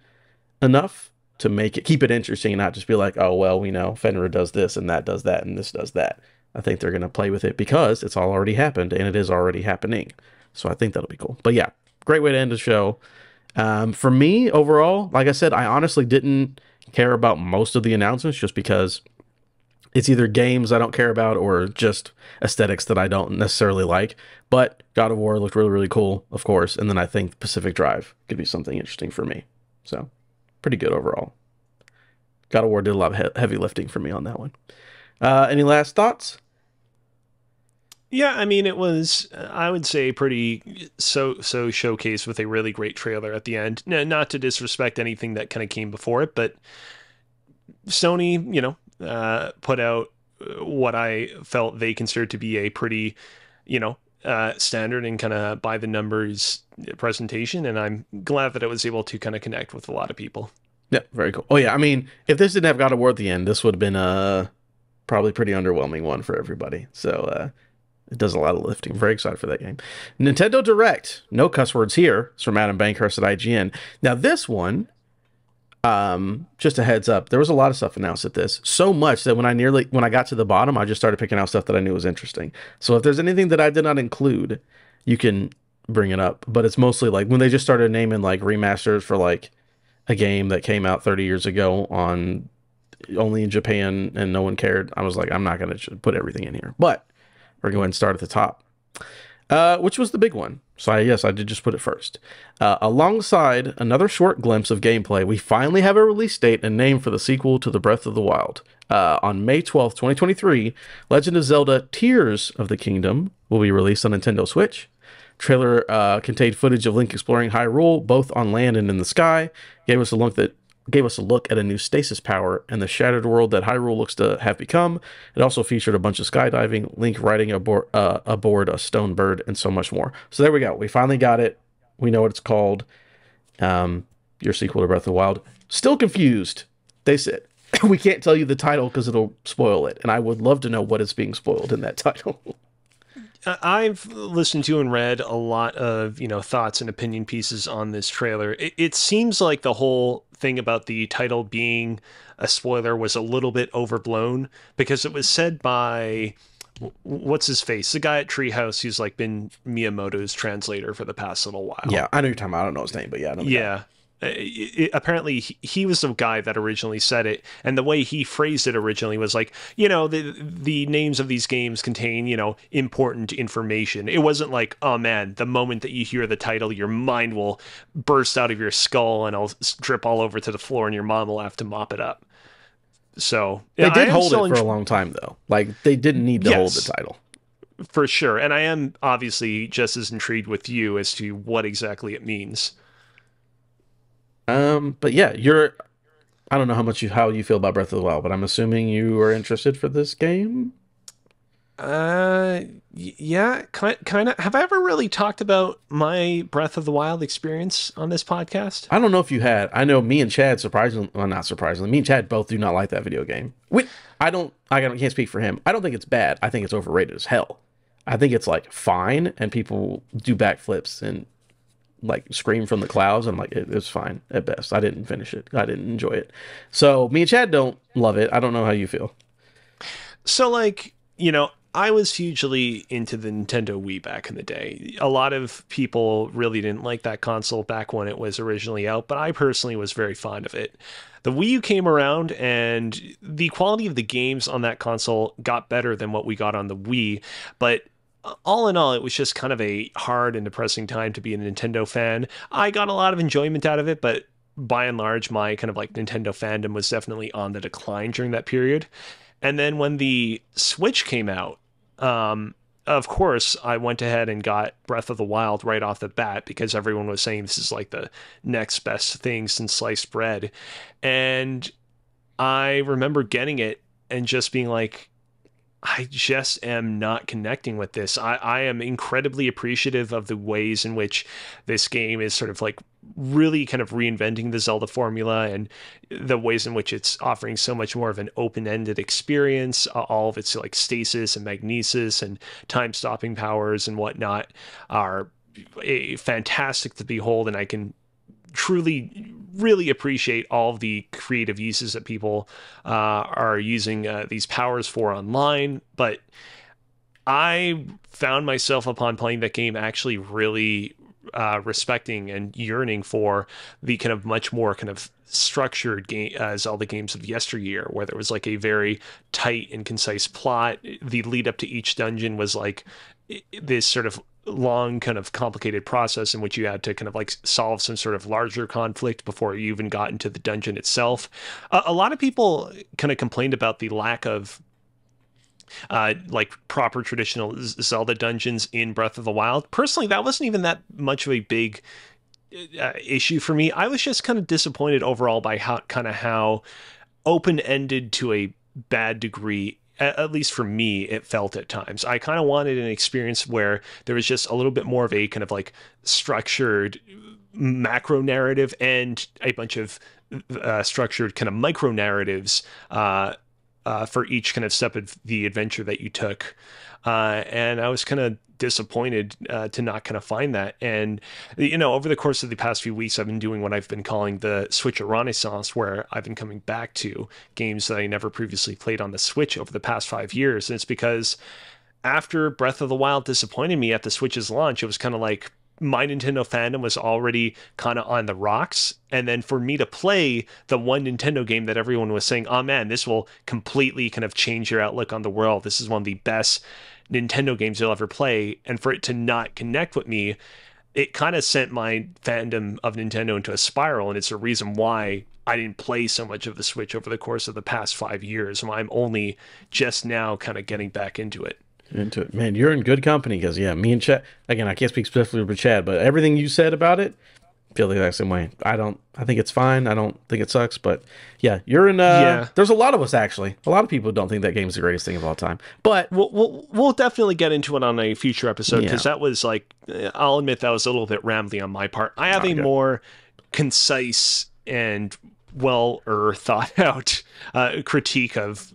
S1: enough to keep it interesting and not just be like, oh, well, we know Fenrir does this and that does that and this does that. I think they're going to play with it because it's all already happened and it is already happening. So I think that'll be cool. But yeah, great way to end the show. For me, overall, like I said, I honestly didn't care about most of the announcements just because it's either games I don't care about or just aesthetics that I don't necessarily like. But God of War looked really, really cool, of course. And then I think Pacific Drive could be something interesting for me. So pretty good overall. God of War did a lot of heavy lifting for me on that one. Any last thoughts?
S2: Yeah, I mean, it was, I would say, pretty so showcased with a really great trailer at the end. Not to disrespect anything that kind of came before it, but Sony, put out what I felt they considered to be a pretty, standard and kind of by the numbers presentation. And I'm glad that it was able to kind of connect with a lot of people.
S1: Yeah, very cool. Oh, yeah, I mean, if this didn't have God of War at the end, this would have been probably pretty underwhelming one for everybody. So, it does a lot of lifting. I'm very excited for that game. Nintendo Direct. No cuss words here. It's from Adam Bankhurst at IGN. Now, this one, just a heads up, there was a lot of stuff announced at this. So much that when I got to the bottom, I just started picking out stuff that I knew was interesting. So if there's anything that I did not include, you can bring it up. But it's mostly like when they just started naming like remasters for like a game that came out 30 years ago on only in Japan and no one cared. I was like, I'm not going to put everything in here. But we're going to start at the top. Which was the big one. So yes, I did just put it first. Alongside another short glimpse of gameplay, we finally have a release date and name for the sequel to the Breath of the Wild. On May 12th, 2023, Legend of Zelda Tears of the Kingdom will be released on Nintendo Switch. Trailer contained footage of Link exploring Hyrule, both on land and in the sky. Gave us a look at a new stasis power and the shattered world that Hyrule looks to have become. It also featured a bunch of skydiving, Link riding aboard a stone bird, and so much more. So there we go. We finally got it. We know what it's called. Your sequel to Breath of the Wild. Still confused. They said we can't tell you the title because it'll spoil it, and I would love to know what is being spoiled in that title.
S2: I've listened to and read a lot of, thoughts and opinion pieces on this trailer. It seems like the whole thing about the title being a spoiler was a little bit overblown because it was said by, what's his face? The guy at Treehouse who's like been Miyamoto's translator for the past little while.
S1: Yeah, I know you're talking about. I don't know his name, but yeah, I know the guy.
S2: Apparently he was the guy that originally said it, and the way he phrased it originally was like, the names of these games contain, important information. It wasn't like, oh man, the moment that you hear the title, your mind will burst out of your skull and it'll drip all over to the floor and your mom will have to mop it up. So
S1: they did hold it for a long time though. Like they didn't need to hold the title.
S2: For sure. And I am obviously just as intrigued with you as to what exactly it means.
S1: But yeah, I don't know how you feel about Breath of the Wild, but I'm assuming you are interested for this game.
S2: Yeah, kind of. Have I ever really talked about my Breath of the Wild experience on this podcast?
S1: I don't know if you had. I know me and Chad, not surprisingly, me and Chad both do not like that video game. I can't speak for him. I don't think it's bad. I think it's overrated as hell. I think it's like fine, and people do backflips and like scream from the clouds. I'm like, it's fine at best. I didn't finish it. I didn't enjoy it. So me and Chad don't love it. I don't know how you feel.
S2: So like, I was hugely into the Nintendo Wii back in the day. A lot of people really didn't like that console back when it was originally out, but I personally was very fond of it. The Wii U came around and the quality of the games on that console got better than what we got on the Wii, but all in all, it was just kind of a hard and depressing time to be a Nintendo fan. I got a lot of enjoyment out of it, but by and large, my kind of like Nintendo fandom was definitely on the decline during that period. And then when the Switch came out, of course, I went ahead and got Breath of the Wild right off the bat because everyone was saying this is like the next best thing since sliced bread. And I remember getting it and just being like, I just am not connecting with this. I am incredibly appreciative of the ways in which this game is sort of like really kind of reinventing the Zelda formula and the ways in which it's offering so much more of an open-ended experience. All of its like stasis and magnesis and time-stopping powers and whatnot are fantastic to behold, and I can truly really appreciate all of the creative uses that people are using these powers for online. But I found myself upon playing that game actually really respecting and yearning for the kind of much more kind of structured game Zelda games of yesteryear, where there was like a very tight and concise plot. The lead up to each dungeon was like this sort of long kind of complicated process in which you had to kind of like solve some sort of larger conflict before you even got into the dungeon itself. A lot of people kind of complained about the lack of like proper traditional Zelda dungeons in Breath of the Wild. Personally, that wasn't even that much of a big issue for me. I was just kind of disappointed overall by how open-ended to a bad degree, at least for me, it felt at times. I kind of wanted an experience where there was just a little bit more of a kind of like structured macro narrative and a bunch of structured kind of micro narratives for each kind of step of the adventure that you took. And I was kind of disappointed to not kind of find that. And, over the course of the past few weeks, I've been doing what I've been calling the Switch Renaissance, where I've been coming back to games that I never previously played on the Switch over the past 5 years. And it's because after Breath of the Wild disappointed me at the Switch's launch, it was kind of like my Nintendo fandom was already kind of on the rocks. And then for me to play the one Nintendo game that everyone was saying, oh man, this will completely kind of change your outlook on the world. This is one of the best Nintendo games you'll ever play, and for it to not connect with me, it kind of sent my fandom of Nintendo into a spiral, and it's a reason why I didn't play so much of the Switch over the course of the past 5 years, and I'm only just now kind of getting back into it.
S1: Into it. Man, you're in good company because, yeah, me and Chad, again, I can't speak specifically for Chad, but everything you said about it, I feel the exact same way. I think it's fine. I don't think it sucks, but yeah, you're in, there's a lot of us, actually. A lot of people don't think that game's the greatest thing of all time, but
S2: we'll definitely get into it on a future episode, because that was like, I'll admit that was a little bit rambly on my part. I have a more concise and well thought out critique of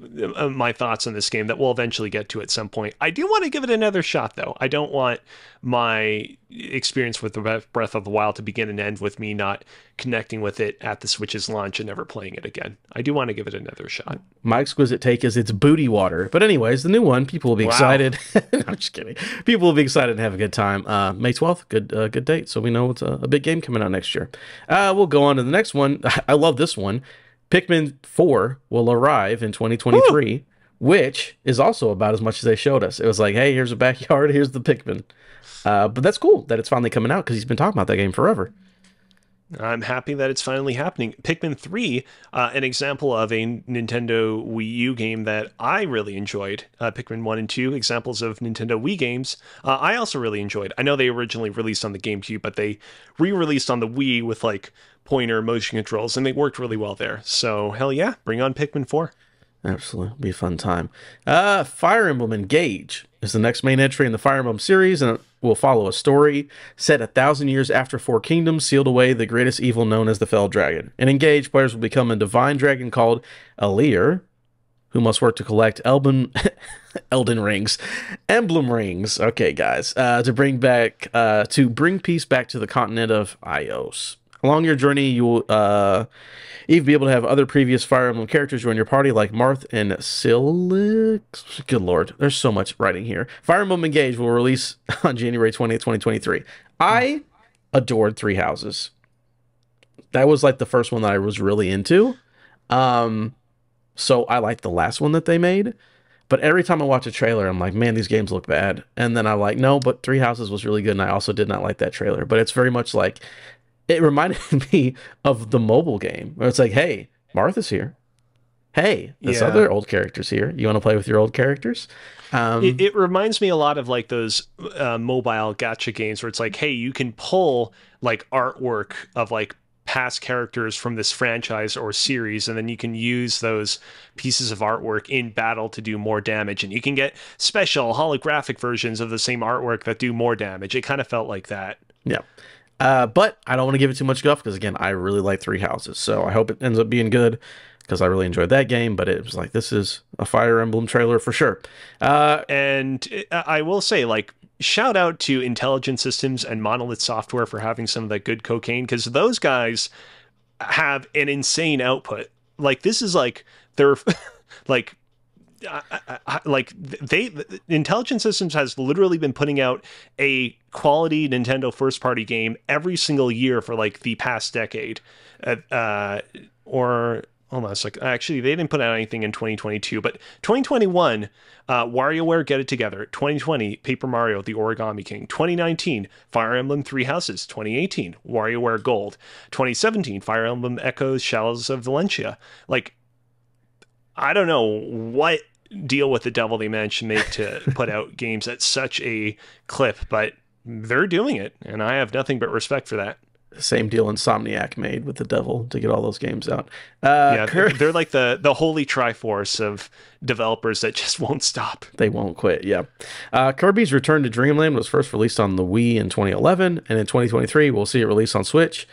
S2: my thoughts on this game that we'll eventually get to at some point. I do want to give it another shot, though. I don't want my experience with the Breath of the Wild to begin and end with me not connecting with it at the Switch's launch and never playing it again. I do want to give it another shot.
S1: My exquisite take is it's booty water. But anyways, the new one, people will be excited. No, I'm just kidding. People will be excited and have a good time. May 12th, good date. So we know it's a big game coming out next year. We'll go on to the next one. I love this one. Pikmin 4 will arrive in 2023, Woo! Which is also about as much as they showed us. It was like, hey, here's a backyard, here's the Pikmin. But that's cool that it's finally coming out, because he's been talking about that game forever.
S2: I'm happy that it's finally happening. Pikmin 3, an example of a Nintendo Wii U game that I really enjoyed. Pikmin 1 and 2, examples of Nintendo Wii games I also really enjoyed. I know they originally released on the GameCube, but they re-released on the Wii with like pointer motion controls, and they worked really well there. So hell yeah, bring on Pikmin 4.
S1: Absolutely. Be a fun time. Fire Emblem Engage is the next main entry in the Fire Emblem series, and it will follow a story set 1,000 years after Four Kingdoms sealed away the greatest evil known as the Fell Dragon. In Engage, players will become a divine dragon called Alir, who must work to collect Elden rings, emblem rings. Okay, guys, to bring peace back to the continent of Ios. Along your journey, you will even be able to have other previous Fire Emblem characters join your party, like Marth and Silix. Good lord, there's so much writing here. Fire Emblem Engage will release on January 20th, 2023. I adored Three Houses. That was like the first one that I was really into. So I like the last one that they made. But every time I watch a trailer, I'm like, man, these games look bad. And then I'm like, no, but Three Houses was really good, and I also did not like that trailer. But it's very much like, it reminded me of the mobile game, where it's like, hey, Martha's here. Hey, this other old character's here. You want to play with your old characters?
S2: It reminds me a lot of like those mobile gacha games where it's like, hey, you can pull like artwork of like past characters from this franchise or series, and then you can use those pieces of artwork in battle to do more damage, and you can get special holographic versions of the same artwork that do more damage. It kind of felt like that.
S1: Yeah. But I don't want to give it too much guff, because again, I really like Three Houses, so I hope it ends up being good, because I really enjoyed that game. But it was like, this is a Fire Emblem trailer for sure.
S2: And I will say, like, shout out to Intelligent Systems and Monolith Software for having some of that good cocaine, because those guys have an insane output. Like, this is like they're like. Intelligent Systems has literally been putting out a quality Nintendo first party game every single year for like the past decade. Or hold on a second. Actually, they didn't put out anything in 2022, but 2021, WarioWare Get It Together. 2020, Paper Mario: The Origami King. 2019, Fire Emblem Three Houses. 2018, WarioWare Gold. 2017, Fire Emblem Echoes: Shadows of Valentia. Like, I don't know what deal with the devil they managed to make to put out games at such a clip, but they're doing it, and I have nothing but respect for that.
S1: Same deal Insomniac made with the devil to get all those games out.
S2: They're like the holy triforce of developers that just won't stop.
S1: They won't quit, yeah. Kirby's Return to Dreamland was first released on the Wii in 2011, and in 2023, we'll see it released on Switch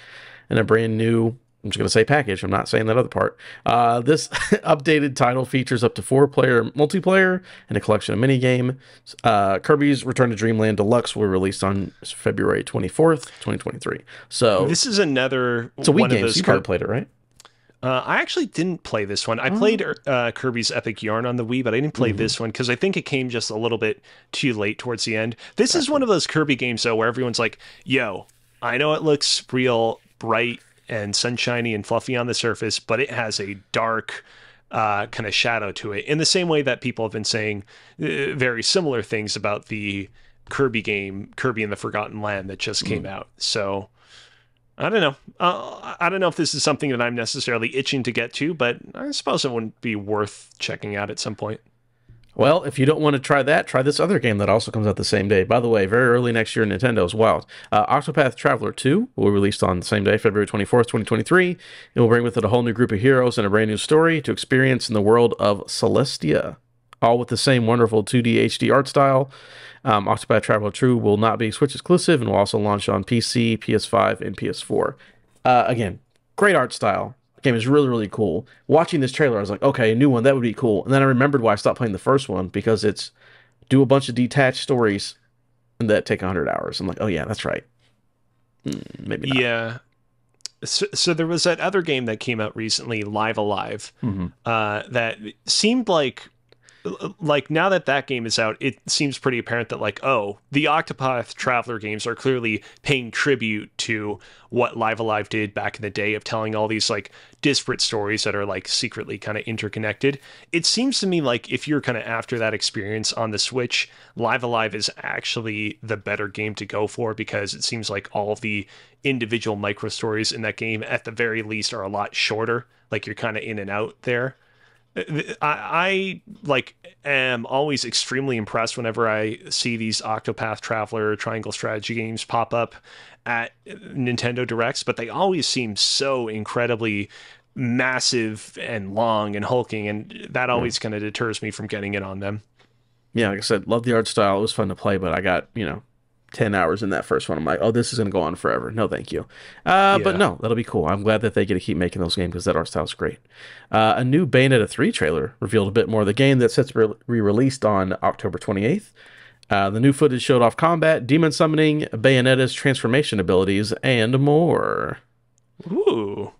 S1: in a brand new, I'm just going to say package. I'm not saying that other part. This updated title features up to 4-player multiplayer and a collection of minigame. Kirby's Return to Dreamland Deluxe will be released on February 24th, 2023. So
S2: this is another
S1: it's a Wii game, so you probably played it, right?
S2: I actually didn't play this one. I played Kirby's Epic Yarn on the Wii, but I didn't play this one because I think it came just a little bit too late towards the end. This is one of those Kirby games, though, where everyone's like, yo, I know it looks real bright and sunshiny and fluffy on the surface, but it has a dark, kind of shadow to it, in the same way that people have been saying very similar things about the Kirby game, Kirby and the Forgotten Land, that just came out. So I don't know. I don't know if this is something that I'm necessarily itching to get to, but I suppose it wouldn't be worth checking out at some point.
S1: Well, if you don't want to try that, try this other game that also comes out the same day. By the way, very early next year, Nintendo's wild. Octopath Traveler 2 will be released on the same day, February 24th, 2023. It will bring with it a whole new group of heroes and a brand new story to experience in the world of Celestia, all with the same wonderful 2D HD art style. Octopath Traveler 2 will not be Switch exclusive and will also launch on PC, PS5, and PS4. Again, great art style. Game is really, really cool. Watching this trailer, I was like, okay, a new one, that would be cool. And then I remembered why I stopped playing the first one, because it's do a bunch of detached stories and that take 100 hours. I'm like, oh yeah, that's right. Maybe not.
S2: Yeah. So there was that other game that came out recently, Live Alive, that seemed like now that game is out, it seems pretty apparent that like, oh, the Octopath Traveler games are clearly paying tribute to what Live Alive did back in the day of telling all these like disparate stories that are like secretly kind of interconnected. It seems to me like if you're kind of after that experience on the Switch, Live Alive is actually the better game to go for, because it seems like all of the individual micro stories in that game at the very least are a lot shorter. Like you're kind of in and out there. I like am always extremely impressed whenever I see these Octopath Traveler triangle strategy games pop up at Nintendo Directs, but they always seem so incredibly massive and long and hulking, and that always kind of deters me from getting in on them.
S1: Yeah, like I said, love the art style. It was fun to play, but I got, 10 hours in that first one. I'm like, oh, this is going to go on forever. No, thank you. But no, that'll be cool. I'm glad that they get to keep making those games because that art style is great. A new Bayonetta 3 trailer revealed a bit more of the game that's set to be released on October 28th. The new footage showed off combat, demon summoning, Bayonetta's transformation abilities, and more.
S2: Ooh.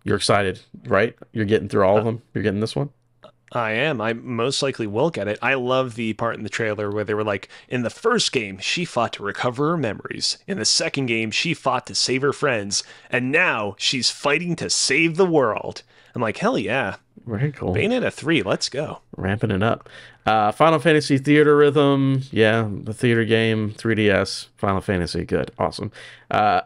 S1: You're excited, right? You're getting through all of them? You're getting this one?
S2: I am. I most likely will get it. I love the part in the trailer where they were like, in the first game, she fought to recover her memories. In the second game, she fought to save her friends. And now she's fighting to save the world. I'm like, hell yeah.
S1: Very cool.
S2: Bayonetta 3, let's go.
S1: Ramping it up. Final Fantasy Theater Rhythm. Yeah, the theater game, 3DS, Final Fantasy. Good. Awesome. I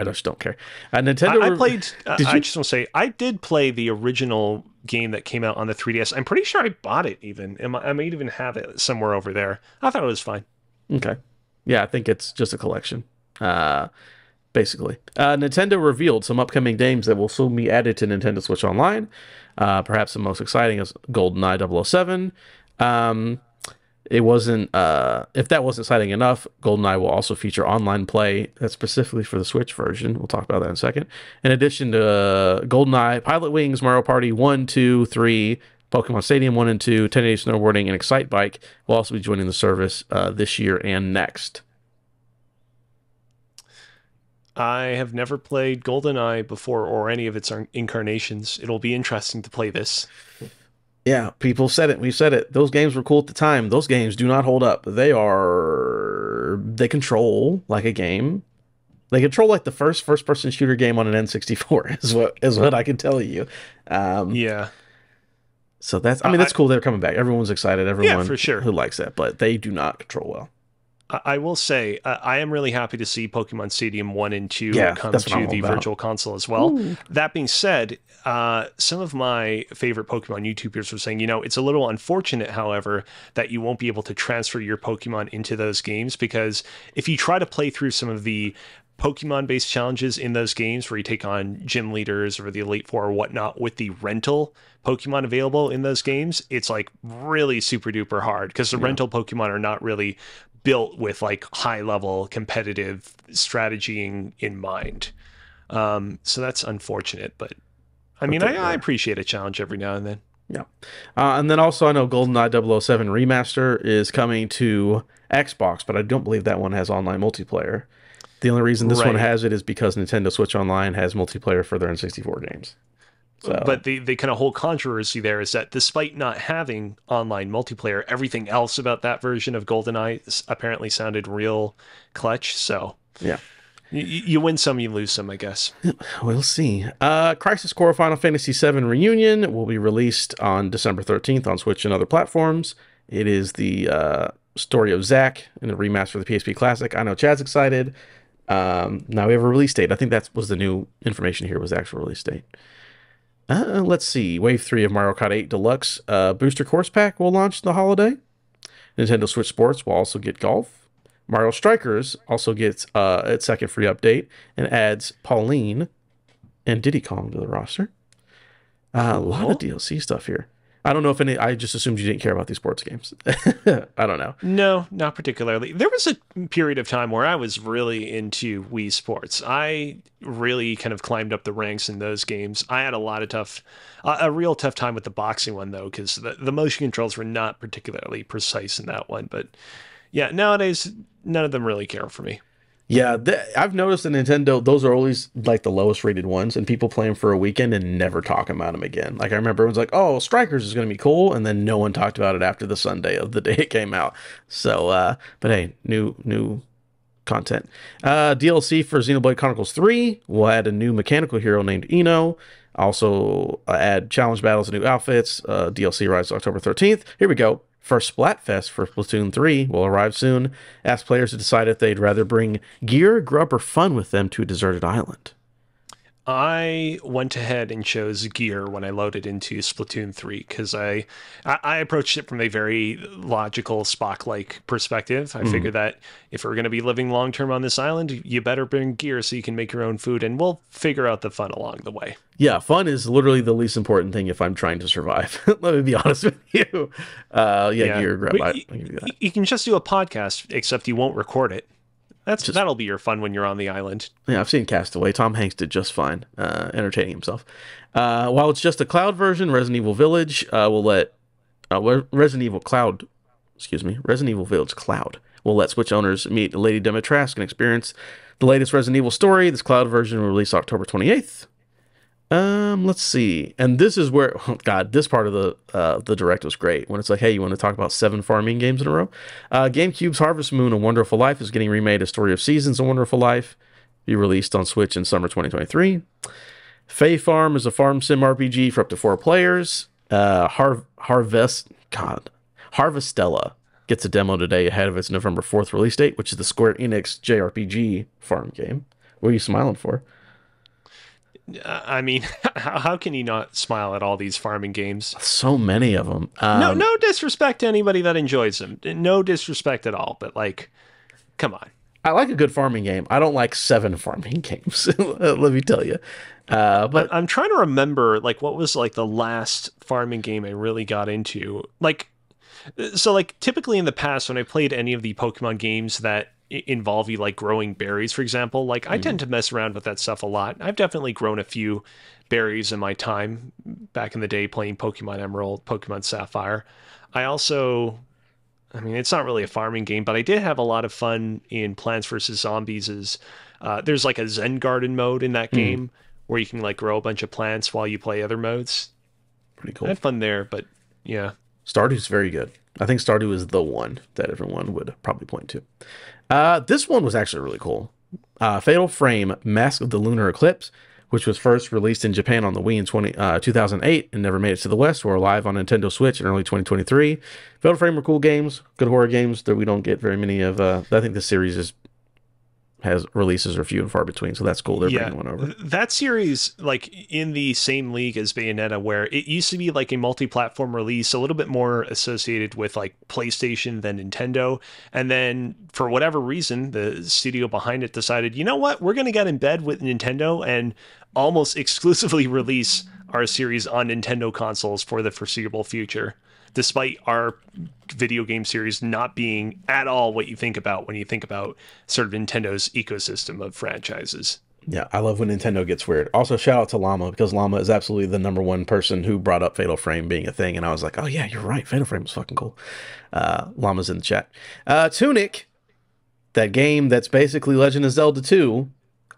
S1: just don't care. Nintendo.
S2: I played, I just want to say, I did play the original game that came out on the 3DS. I'm pretty sure I bought it even. I might even have it somewhere over there. I thought it was fine.
S1: Okay. Yeah, I think it's just a collection. Basically. Nintendo revealed some upcoming games that will soon be added to Nintendo Switch Online. Perhaps the most exciting is GoldenEye 007. It wasn't, if that wasn't exciting enough, GoldenEye will also feature online play that's specifically for the Switch version. We'll talk about that in a second. In addition to GoldenEye, Pilot Wings, Mario Party 1, 2, 3, Pokemon Stadium 1 and 2, 10 Days Snowboarding, and Excite Bike will also be joining the service this year and next.
S2: I have never played GoldenEye before or any of its incarnations. It'll be interesting to play this.
S1: Yeah, people said it. We've said it. Those games were cool at the time. Those games do not hold up. They control like a game. They control like the first-person shooter game on an N64 is what I can tell you.
S2: Yeah.
S1: So that's cool. They're coming back. Everyone's excited. Everyone
S2: for sure.
S1: who likes that, but they do not control well.
S2: I will say, I am really happy to see Pokemon Stadium 1 and 2 come to the Virtual Console as well. Ooh. That being said, some of my favorite Pokemon YouTubers were saying, it's a little unfortunate, however, that you won't be able to transfer your Pokemon into those games, because if you try to play through some of the Pokemon-based challenges in those games where you take on gym leaders or the Elite Four or whatnot with the rental Pokemon available in those games, it's like really super duper hard, because the rental Pokemon are not really built with like high level competitive strategy in mind. So that's unfortunate, but I mean, I appreciate a challenge every now and then.
S1: Yeah. And then also I know GoldenEye 007 Remaster is coming to Xbox, but I don't believe that one has online multiplayer. The only reason this one has it is because Nintendo Switch Online has multiplayer for their N64 games. So.
S2: But the kind of whole controversy there is that despite not having online multiplayer, everything else about that version of GoldenEye apparently sounded real clutch. So
S1: yeah,
S2: You win some, you lose some, I guess.
S1: We'll see. Crisis Core Final Fantasy VII Reunion will be released on December 13th on Switch and other platforms. It is the story of Zack in a remaster of the PSP Classic. I know Chad's excited. Now we have a release date. I think that was the new information here, was the actual release date. Let's see. Wave 3 of Mario Kart 8 Deluxe Booster Course Pack will launch the holiday. Nintendo Switch Sports will also get golf. Mario Strikers also gets its second free update and adds Pauline and Diddy Kong to the roster. A lot of DLC stuff here. I don't know if any. I just assumed you didn't care about these sports games. I don't know.
S2: No, not particularly. There was a period of time where I was really into Wii Sports. I really kind of climbed up the ranks in those games. I had a real tough time with the boxing one though, because the motion controls were not particularly precise in that one. But yeah, nowadays none of them really care for me.
S1: Yeah, I've noticed that Nintendo, those are always like the lowest rated ones, and people play them for a weekend and never talk about them again. Like I remember it was like, oh, Strikers is going to be cool, and then no one talked about it after the Sunday of the day it came out. So, but hey, new content. DLC for Xenoblade Chronicles 3 will add a new mechanical hero named Ino. Also add challenge battles and new outfits. DLC arrives October 13th. Here we go. First Splatfest for Splatoon 3 will arrive soon. Ask players to decide if they'd rather bring gear, grub, or fun with them to a deserted island.
S2: I went ahead and chose gear when I loaded into Splatoon 3 because I approached it from a very logical Spock-like perspective. I figured that if we're going to be living long-term on this island, you better bring gear so you can make your own food, and we'll figure out the fun along the way.
S1: Yeah, fun is literally the least important thing if I'm trying to survive. Let me be honest with you. Gear, grab, I give you that.
S2: You can just do a podcast, except you won't record it. That'll be your fun when you're on the island.
S1: Yeah, I've seen Castaway. Tom Hanks did just fine, entertaining himself. While it's just a cloud version, Resident Evil Village will let Resident Evil Village Cloud will let Switch owners meet Lady Dimitrescu and experience the latest Resident Evil story. This cloud version will release October 28th. Let's see. And this is where, oh God, this part of the direct was great. When it's like, hey, you want to talk about 7 farming games in a row? GameCube's Harvest Moon: A Wonderful Life is getting remade as Story of Seasons: A Wonderful Life. Be released on Switch in summer 2023. Fae Farm is a farm sim RPG for up to 4 players. Harvestella gets a demo today ahead of its November 4th release date, which is the Square Enix JRPG farm game. What are you smiling for?
S2: I mean, how can you not smile at all these farming games?
S1: So many of them.
S2: No disrespect to anybody that enjoys them. No disrespect at all. But like, come on.
S1: I like a good farming game. I don't like 7 farming games. Let me tell you. But
S2: I'm trying to remember, like, what was like the last farming game I really got into. Like, so like typically in the past when I played any of the Pokemon games that involve you like growing berries, for example, like I tend to mess around with that stuff a lot. I've definitely grown a few berries in my time back in the day playing Pokemon Emerald, Pokemon Sapphire. I mean, it's not really a farming game, but I did have a lot of fun in Plants vs. Zombies. There's like a Zen Garden mode in that game where you can like grow a bunch of plants while you play other modes.
S1: Pretty cool.
S2: I had fun there, but yeah.
S1: Stardew's very good. I think Stardew is the one that everyone would probably point to. This one was actually really cool. Fatal Frame: Mask of the Lunar Eclipse, which was first released in Japan on the Wii in 2008 and never made it to the West, were live on Nintendo Switch in early 2023. Fatal Frame are cool games, good horror games that we don't get very many of. I think the series has releases are few and far between, so that's cool. They're bringing one over.
S2: That series, like in the same league as Bayonetta, where it used to be like a multi-platform release, a little bit more associated with like PlayStation than Nintendo, and then for whatever reason, the studio behind it decided, you know what, we're going to get in bed with Nintendo and almost exclusively release our series on Nintendo consoles for the foreseeable future, despite our video game series not being at all what you think about when you think about sort of Nintendo's ecosystem of franchises.
S1: Yeah, I love when Nintendo gets weird. Also, shout out to Llama, because Llama is absolutely the #1 person who brought up Fatal Frame being a thing, and I was like, oh yeah, you're right, Fatal Frame was fucking cool. Llama's in the chat. Tunic, that game that's basically Legend of Zelda 2,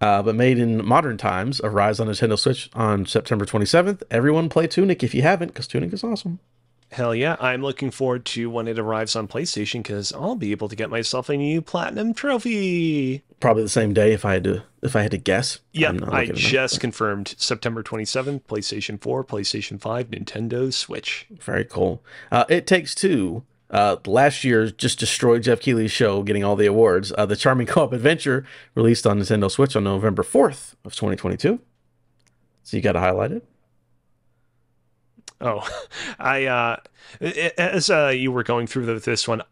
S1: but made in modern times, arrives on Nintendo Switch on September 27th. Everyone play Tunic if you haven't, because Tunic is awesome.
S2: Hell yeah. I'm looking forward to when it arrives on PlayStation because I'll be able to get myself a new platinum trophy.
S1: Probably the same day if I had to guess. I'm
S2: Yep,
S1: not
S2: I
S1: looking it up.
S2: just confirmed September 27th, PlayStation 4, PlayStation 5, Nintendo Switch.
S1: Very cool. It Takes Two. Last year just destroyed Jeff Keighley's show, getting all the awards. The charming co-op adventure released on Nintendo Switch on November 4th of 2022. So you got to highlight it.
S2: Oh, as you were going through this one,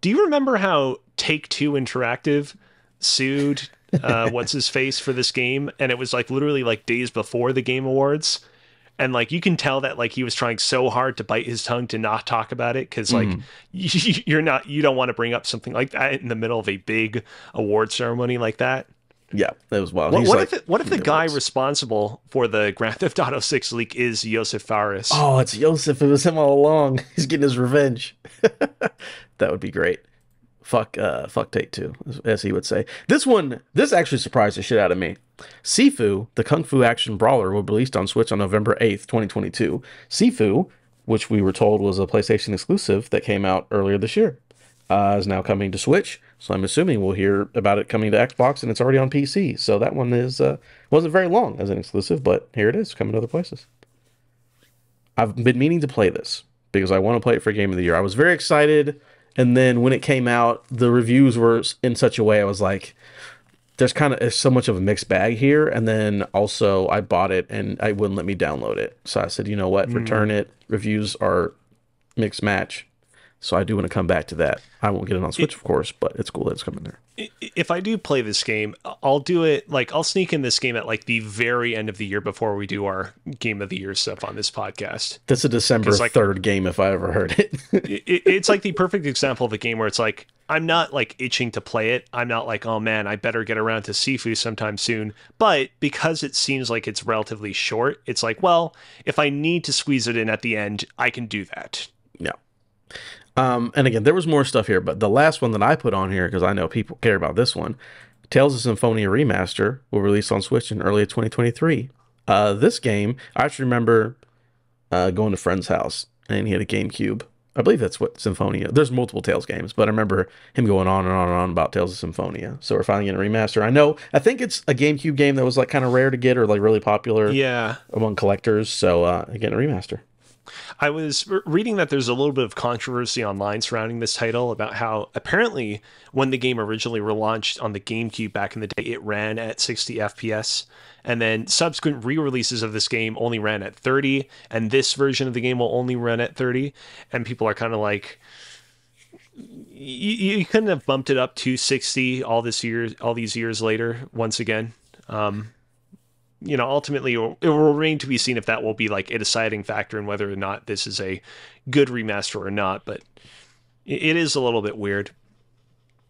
S2: do you remember how Take-Two Interactive sued what's his face for this game, and it was like literally like days before the Game Awards, and like you can tell that like he was trying so hard to bite his tongue to not talk about it because like you don't want to bring up something like that in the middle of a big award ceremony like that.
S1: Yeah, that was wild.
S2: What if the guy responsible for the Grand Theft Auto 6 leak is Josef Fares?
S1: Oh, it's Joseph. It was him all along. He's getting his revenge. That would be great. Fuck Take-Two, as he would say. This actually surprised the shit out of me. Sifu, the Kung Fu action brawler, will be released on Switch on November 8th, 2022. Sifu, which we were told was a PlayStation exclusive that came out earlier this year, is now coming to Switch. So I'm assuming we'll hear about it coming to Xbox, and it's already on PC. So that one wasn't very long as an exclusive, but here it is, coming to other places. I've been meaning to play this because I want to play it for Game of the Year. I was very excited, and then when it came out, the reviews were in such a way I was like, there's so much of a mixed bag here. And then also I bought it, and I wouldn't let me download it. So I said, you know what, return it. Reviews are mixed match. So I do want to come back to that. I won't get it on Switch, of course, but it's cool that it's coming there.
S2: If I do play this game, I'll do it like I'll sneak in this game at like the very end of the year before we do our Game of the Year stuff on this podcast.
S1: That's a December 3rd game if I ever heard it.
S2: It's like the perfect example of a game where it's like I'm not like itching to play it. I'm not like, oh man, I better get around to Sifu sometime soon. But because it seems like it's relatively short, it's like, well, if I need to squeeze it in at the end, I can do that.
S1: Yeah. And again, there was more stuff here, but the last one that I put on here, because I know people care about this one, Tales of Symphonia Remaster will release on Switch in early 2023. This game, I actually remember going to a friend's house, and he had a GameCube. I believe that's what Symphonia... There's multiple Tales games, but I remember him going on and on and on about Tales of Symphonia. So we're finally getting a remaster. I think it's a GameCube game that was like kind of rare to get or like really popular among collectors. So getting a remaster.
S2: I was reading that there's a little bit of controversy online surrounding this title about how apparently when the game originally relaunched on the GameCube back in the day, it ran at 60 FPS. And then subsequent re-releases of this game only ran at 30. And this version of the game will only run at 30. And people are kind of like, you couldn't have bumped it up to 60 all these years later once again. Ultimately, it will remain to be seen if that will be like a deciding factor in whether or not this is a good remaster or not. But it is a little bit weird.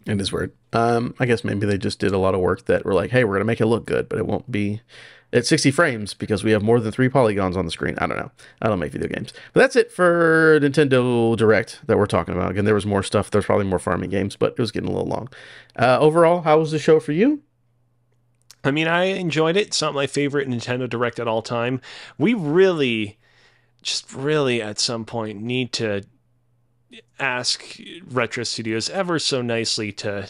S1: It is weird. I guess maybe they just did a lot of work that were like, hey, we're going to make it look good, but it won't be at 60 frames because we have more than 3 polygons on the screen. I don't know. I don't make video games. But that's it for Nintendo Direct that we're talking about. Again, there was more stuff. There's probably more farming games, but it was getting a little long. Overall, how was the show for you?
S2: I mean, I enjoyed it. It's not my favorite Nintendo Direct at all time. We really at some point need to ask Retro Studios ever so nicely to...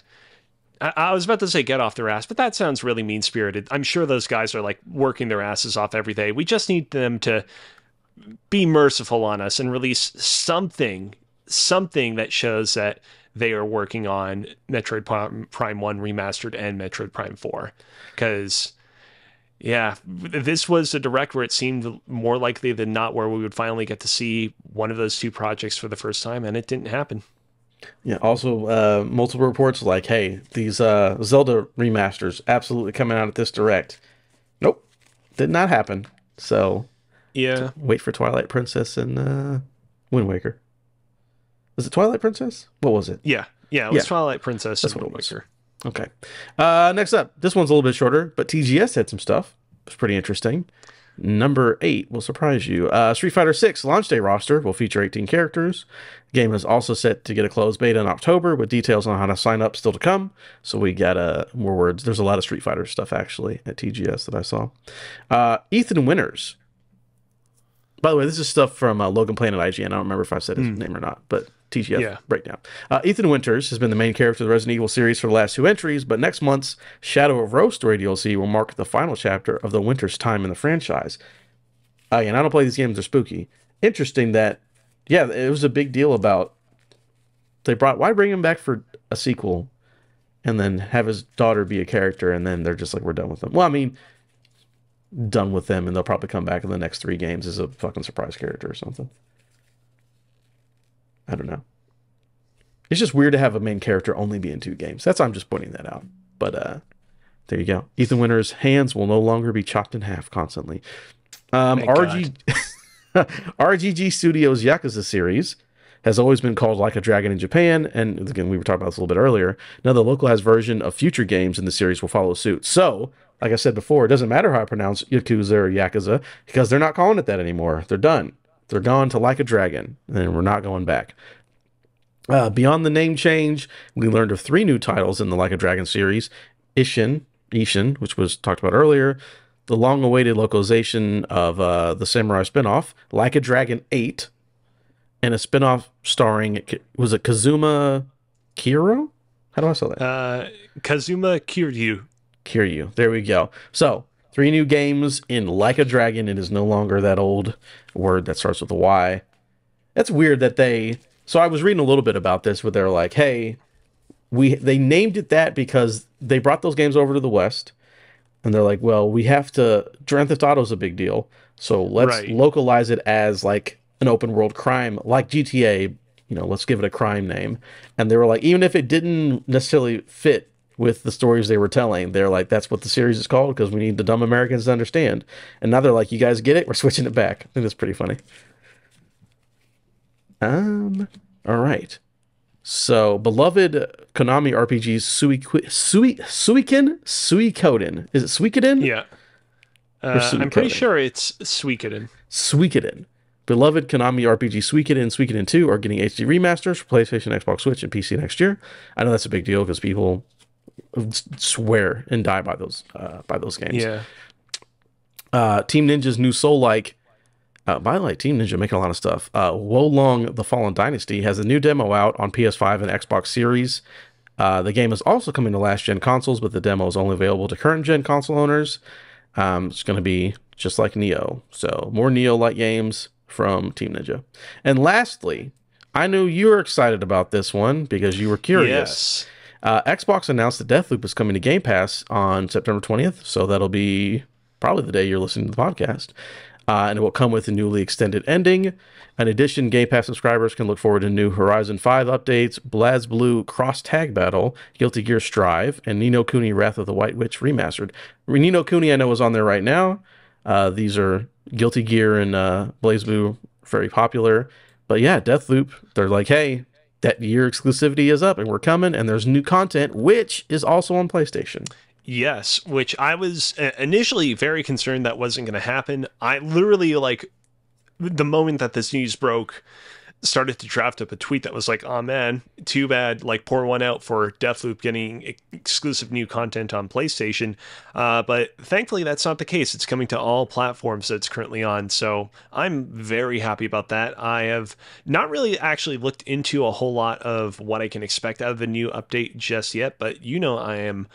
S2: I was about to say get off their ass, but that sounds really mean-spirited. I'm sure those guys are like working their asses off every day. We just need them to be merciful on us and release something that shows that they are working on Metroid Prime 1 Remastered and Metroid Prime 4. Because, yeah, this was a direct where it seemed more likely than not where we would finally get to see one of those two projects for the first time, and it didn't happen.
S1: Yeah, also multiple reports like, hey, these Zelda remasters absolutely coming out at this direct. Nope, did not happen. So,
S2: yeah,
S1: wait for Twilight Princess and Wind Waker. Was it Twilight Princess? What was it?
S2: Yeah, it was Twilight Princess and Wind Waker.
S1: Okay. Next up, this one's a little bit shorter, but TGS had some stuff. It was pretty interesting. Number 8 will surprise you. Street Fighter 6 launch day roster will feature 18 characters. The game is also set to get a closed beta in October with details on how to sign up still to come. So we got more words. There's a lot of Street Fighter stuff actually at TGS that I saw. Ethan Winters By the way, this is stuff from Logan Planet IGN. I don't remember if I said his name or not, but TGF
S2: Yeah.
S1: breakdown. Ethan Winters has been the main character of the Resident Evil series for the last 2 entries, but next month's Shadow of Rose story DLC will mark the final chapter of the Winters' time in the franchise. And I don't play these games; they're spooky. Interesting that, yeah, it was a big deal about why bring him back for a sequel and then have his daughter be a character, and then they're just like, we're done with them. Well, I mean, done with them, and they'll probably come back in the next 3 games as a fucking surprise character or something. I don't know. It's just weird to have a main character only be in 2 games. I'm just pointing that out. But there you go. Ethan Winters' hands will no longer be chopped in half constantly. RGG Studios' Yakuza series has always been called Like a Dragon in Japan, and again, we were talking about this a little bit earlier. Now the localized version of future games in the series will follow suit. So, like I said before, it doesn't matter how I pronounce Yakuza or Yakuza, because they're not calling it that anymore. They're done. They're gone to Like a Dragon, and we're not going back. Beyond the name change, we learned of 3 new titles in the Like a Dragon series. Ishin, which was talked about earlier, the long-awaited localization of the Samurai spinoff, Like a Dragon 8, and a spinoff starring, was it Kazuma Kiryu? How do I spell that?
S2: Kazuma Kiryu.
S1: Kiryu. There we go. So, 3 new games in Like a Dragon. It is no longer that old word that starts with a Y. That's weird that they... So I was reading a little bit about this where they're like, hey, they named it that because they brought those games over to the West. And they're like, well, we have to... Grand Theft Auto is a big deal. So let's localize it as like an open world crime, like GTA, let's give it a crime name. And they were like, even if it didn't necessarily fit with the stories they were telling, they're like, that's what the series is called because we need the dumb Americans to understand. And now they're like, you guys get it? We're switching it back. I think that's pretty funny. All right. So, beloved Konami RPG Suikoden. Is it Suikoden?
S2: Yeah. I'm pretty sure it's Suikoden.
S1: Suikoden. Beloved Konami RPG Suikoden and Suikoden 2 are getting HD remasters for PlayStation, Xbox, Switch, and PC next year. I know that's a big deal because people swear and die by those games.
S2: Yeah.
S1: Team Ninja's new Soul-like, by the way, Team Ninja making a lot of stuff. Wolong The Fallen Dynasty has a new demo out on PS5 and Xbox Series. The game is also coming to last-gen consoles, but the demo is only available to current-gen console owners. It's going to be just like Neo. So, more Neo-like games from Team Ninja. And lastly, I knew you were excited about this one because you were curious.
S2: Yes.
S1: Xbox announced that Deathloop is coming to Game Pass on September 20th, so that'll be probably the day you're listening to the podcast. And it will come with a newly extended ending. In addition, Game Pass subscribers can look forward to new Horizon 5 updates, BlazBlue Cross Tag Battle, Guilty Gear Strive, and Ni no Kuni Wrath of the White Witch Remastered. Ni no Kuni I know is on there right now. These are Guilty Gear and BlazBlue, very popular. But yeah, Deathloop, they're like, hey, that year exclusivity is up and we're coming, and there's new content, which is also on PlayStation.
S2: Yes, which I was initially very concerned that wasn't going to happen. I literally, the moment that this news broke, started to draft up a tweet that was like, oh man, too bad, pour one out for Deathloop getting exclusive new content on PlayStation. But thankfully that's not the case. It's coming to all platforms that it's currently on. So I'm very happy about that. I have not really actually looked into a whole lot of what I can expect out of the new update just yet, but I am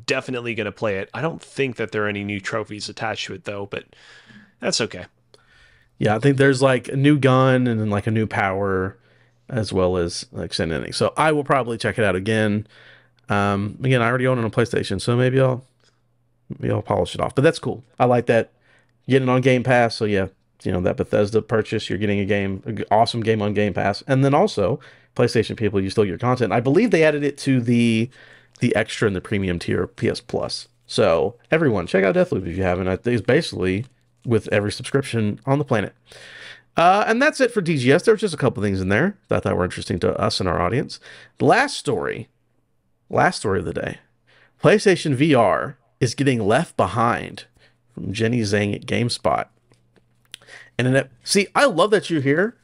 S2: definitely going to play it. I don't think that there are any new trophies attached to it though, but that's okay.
S1: Yeah, I think there's a new gun and then a new power as well as extended ending. So I will probably check it out again. Again, I already own it on PlayStation, so maybe I'll polish it off. But that's cool. I like that. Getting it on Game Pass, so yeah, that Bethesda purchase, you're getting an awesome game on Game Pass. And then also, PlayStation people, you still get your content. I believe they added it to the extra and the premium tier PS Plus. So everyone, check out Deathloop if you haven't. I think it's basically with every subscription on the planet. And that's it for DGS. There's just a couple things in there that I thought were interesting to us and our audience. The last story of the day. PlayStation VR is getting left behind from Jenny Zhang at GameSpot. And I love that you're here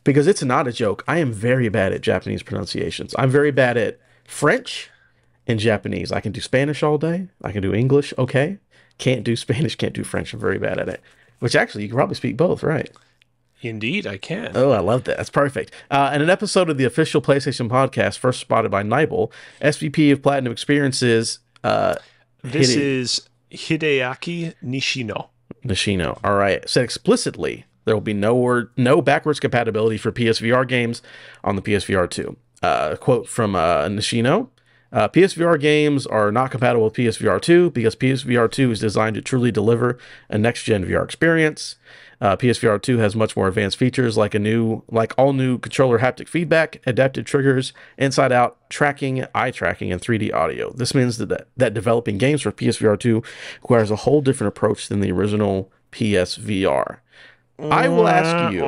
S1: because it's not a joke. I am very bad at Japanese pronunciations. I'm very bad at French and Japanese. I can do Spanish all day. I can do English, okay. Can't do Spanish, can't do French. I'm very bad at it. Which actually, you can probably speak both, right?
S2: Indeed, I can.
S1: Oh, I love that. That's perfect. In an episode of the official PlayStation podcast, first spotted by Nibel, SVP of Platinum Experiences,
S2: This is Hideaki Nishino.
S1: Nishino, all right, said explicitly there will be no backwards compatibility for PSVR games on the PSVR 2. Quote from Nishino. PSVR games are not compatible with PSVR 2 because PSVR 2 is designed to truly deliver a next-gen VR experience. PSVR 2 has much more advanced features like all new controller haptic feedback, adaptive triggers, inside-out tracking, eye tracking, and 3D audio. This means that developing games for PSVR 2 requires a whole different approach than the original PSVR. I will ask you,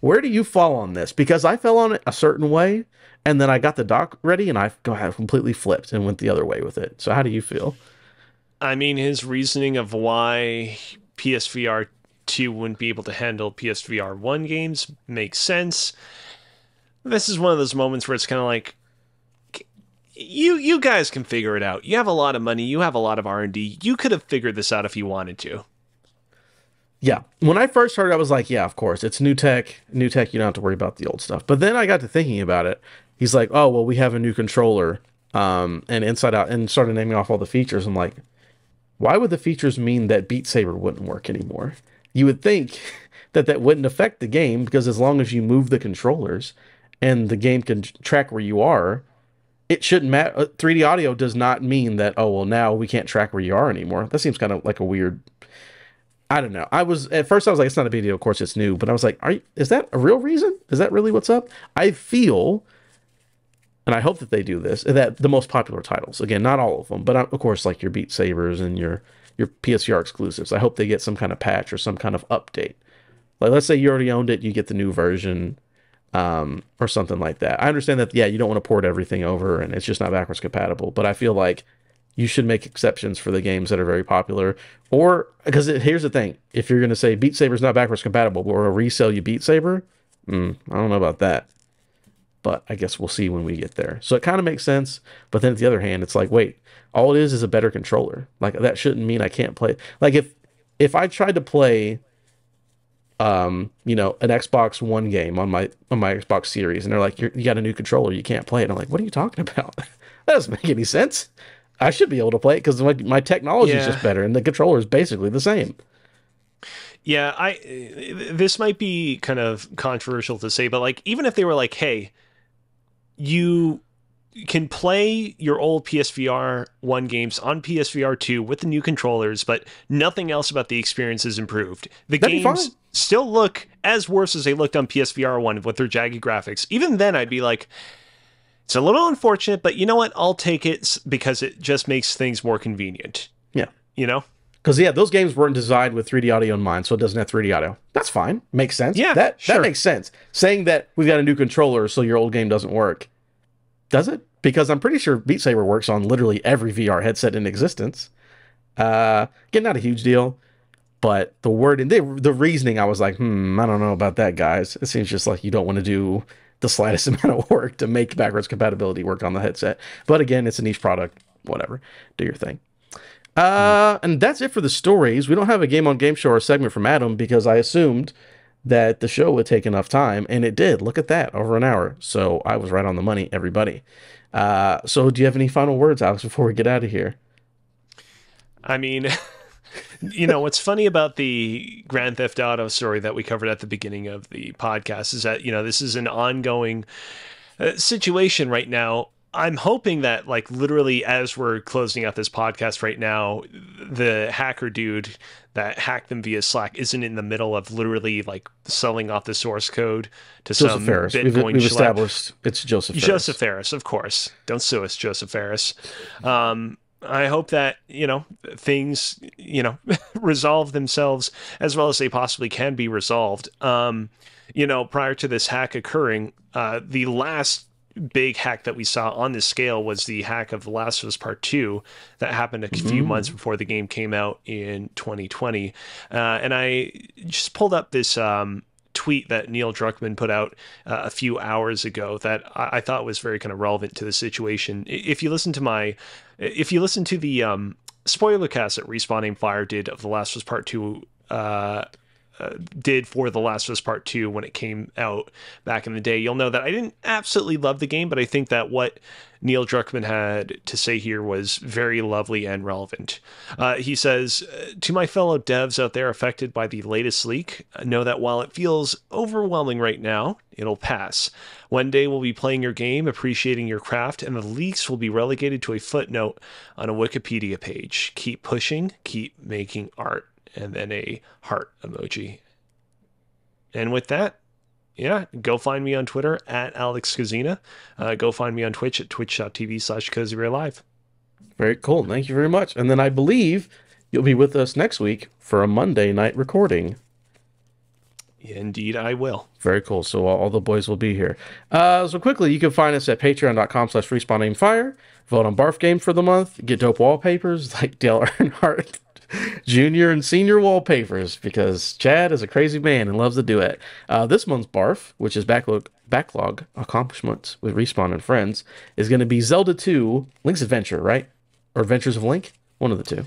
S1: where do you fall on this? Because I fell on it a certain way, and then I got the dock ready, and I completely flipped and went the other way with it. So how do you feel?
S2: I mean, his reasoning of why PSVR 2 wouldn't be able to handle PSVR 1 games makes sense. This is one of those moments where it's kind of like, you guys can figure it out. You have a lot of money. You have a lot of R&D. You could have figured this out if you wanted to.
S1: Yeah. When I first heard it, I was like, yeah, of course. It's new tech. New tech, you don't have to worry about the old stuff. But then I got to thinking about it. He's like, oh, well, we have a new controller and inside out, and started naming off all the features. I'm like, why would the features mean that Beat Saber wouldn't work anymore? You would think that wouldn't affect the game, because as long as you move the controllers and the game can track where you are, it shouldn't matter. 3D audio does not mean that, oh, well, now we can't track where you are anymore. That seems kind of like a weird... I don't know. At first I was like, it's not a big deal. Of course it's new. But I was like, is that a real reason? Is that really what's up? I feel, and I hope that they do this, that the most popular titles, again, not all of them, but of course, like your Beat Sabers and your PSVR exclusives, I hope they get some kind of patch or some kind of update. Like, let's say you already owned it, you get the new version, or something like that. I understand that, yeah, you don't want to port everything over and it's just not backwards compatible, but I feel like you should make exceptions for the games that are very popular. Or, because here's the thing, if you're going to say Beat Saber's not backwards compatible, but we'll resell you Beat Saber, I don't know about that. But I guess we'll see when we get there. So it kind of makes sense. But then at the other hand, it's like, wait, all it is a better controller. Like, that shouldn't mean I can't play. Like, if I tried to play, an Xbox One game on my Xbox Series, and they're like, you got a new controller, you can't play it. I'm like, what are you talking about? That doesn't make any sense. I should be able to play it because my technology is just better, and the controller is basically the same.
S2: Yeah, this might be kind of controversial to say, but like, even if they were like, hey, you can play your old PSVR 1 games on PSVR 2 with the new controllers, but nothing else about the experience is improved. That'd games still look as worse as they looked on PSVR 1 with their jaggy graphics. Even then, I'd be like, it's a little unfortunate, but you know what? I'll take it because it just makes things more convenient.
S1: Yeah.
S2: You know?
S1: Because, yeah, those games weren't designed with 3D audio in mind, so it doesn't have 3D audio. That's fine. Makes sense.
S2: Yeah,
S1: that makes sense. Saying that we've got a new controller so your old game doesn't work. Does it? Because I'm pretty sure Beat Saber works on literally every VR headset in existence. Again, not a huge deal. But the word and the reasoning, I was like, I don't know about that, guys. It seems just like you don't want to do the slightest amount of work to make backwards compatibility work on the headset. But again, it's a niche product. Whatever. Do your thing. And that's it for the stories. We don't have a Game on Game Show or segment from Adam because I assumed that the show would take enough time, and it did. Look at that, over an hour. So I was right on the money, everybody. So do you have any final words, Alex, before we get out of here?
S2: I mean... what's funny about the Grand Theft Auto story that we covered at the beginning of the podcast is that, this is an ongoing situation right now. I'm hoping that, like, literally as we're closing out this podcast right now, the hacker dude that hacked them via Slack isn't in the middle of literally, like, selling off the source code to
S1: Joseph
S2: some
S1: Ferris.
S2: Bitcoin
S1: We've established it's Joseph Ferris.
S2: Joseph Ferris, of course. Don't sue us, Joseph Ferris. I hope that, things, resolve themselves as well as they possibly can be resolved. Prior to this hack occurring, the last big hack that we saw on this scale was the hack of The Last of Us Part 2 that happened a few months before the game came out in 2020. And I just pulled up this tweet that Neil Druckmann put out a few hours ago that I thought was very kind of relevant to the situation. If you listen to the spoiler cast that Respawn Aim Fire did of The Last of Us Part 2 did for The Last of Us Part 2 when it came out back in the day, you'll know that I didn't absolutely love the game, but I think that what Neil Druckmann had to say here was very lovely and relevant. He says, to my fellow devs out there affected by the latest leak, know that while it feels overwhelming right now, it'll pass. One day we'll be playing your game, appreciating your craft, and the leaks will be relegated to a footnote on a Wikipedia page. Keep pushing, keep making art. And then a heart emoji. And with that, yeah, go find me on Twitter at Alex Kazina. Go find me on Twitch at twitch.tv/CozyBearLive.
S1: Very cool. Thank you very much. And then I believe you'll be with us next week for a Monday night recording.
S2: Indeed, I will.
S1: Very cool. So all the boys will be here. So quickly, you can find us at patreon.com/respawnaimfire. Vote on Barf Game for the month. Get dope wallpapers like Dale Earnhardt Junior and senior wallpapers, because Chad is a crazy man and loves to do it. This month's Barf, which is backlog accomplishments with Respawn and Friends, is going to be Zelda 2 Link's Adventure, right? Or Adventures of Link? One of the two.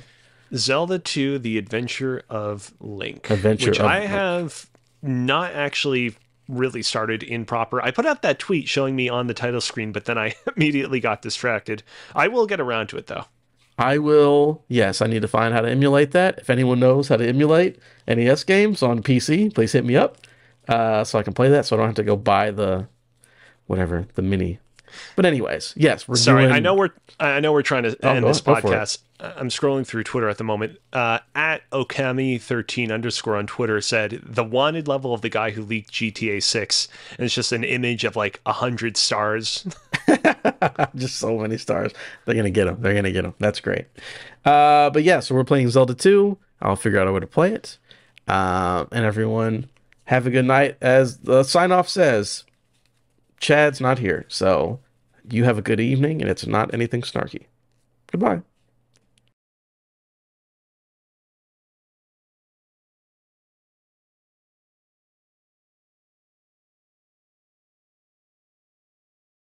S2: Zelda 2 The Adventure of Link. Which I have not actually really started in proper. I put out that tweet showing me on the title screen, but then I immediately got distracted. I will get around to it, though.
S1: I will, yes, I need to find how to emulate that. If anyone knows how to emulate NES games on PC, please hit me up so I can play that, so I don't have to go buy the mini. But anyways, yes, we're
S2: sorry.
S1: doing...
S2: I know we're trying to end this podcast. I'm scrolling through Twitter at the moment. At Okami13_ on Twitter said the wanted level of the guy who leaked GTA 6, and it's just an image of like 100 stars.
S1: Just so many stars. They're gonna get them. They're gonna get them. That's great. But yeah, so we're playing Zelda 2. I'll figure out a way to play it. And everyone, have a good night. As the sign off says, Chad's not here, so you have a good evening, and it's not anything snarky. Goodbye.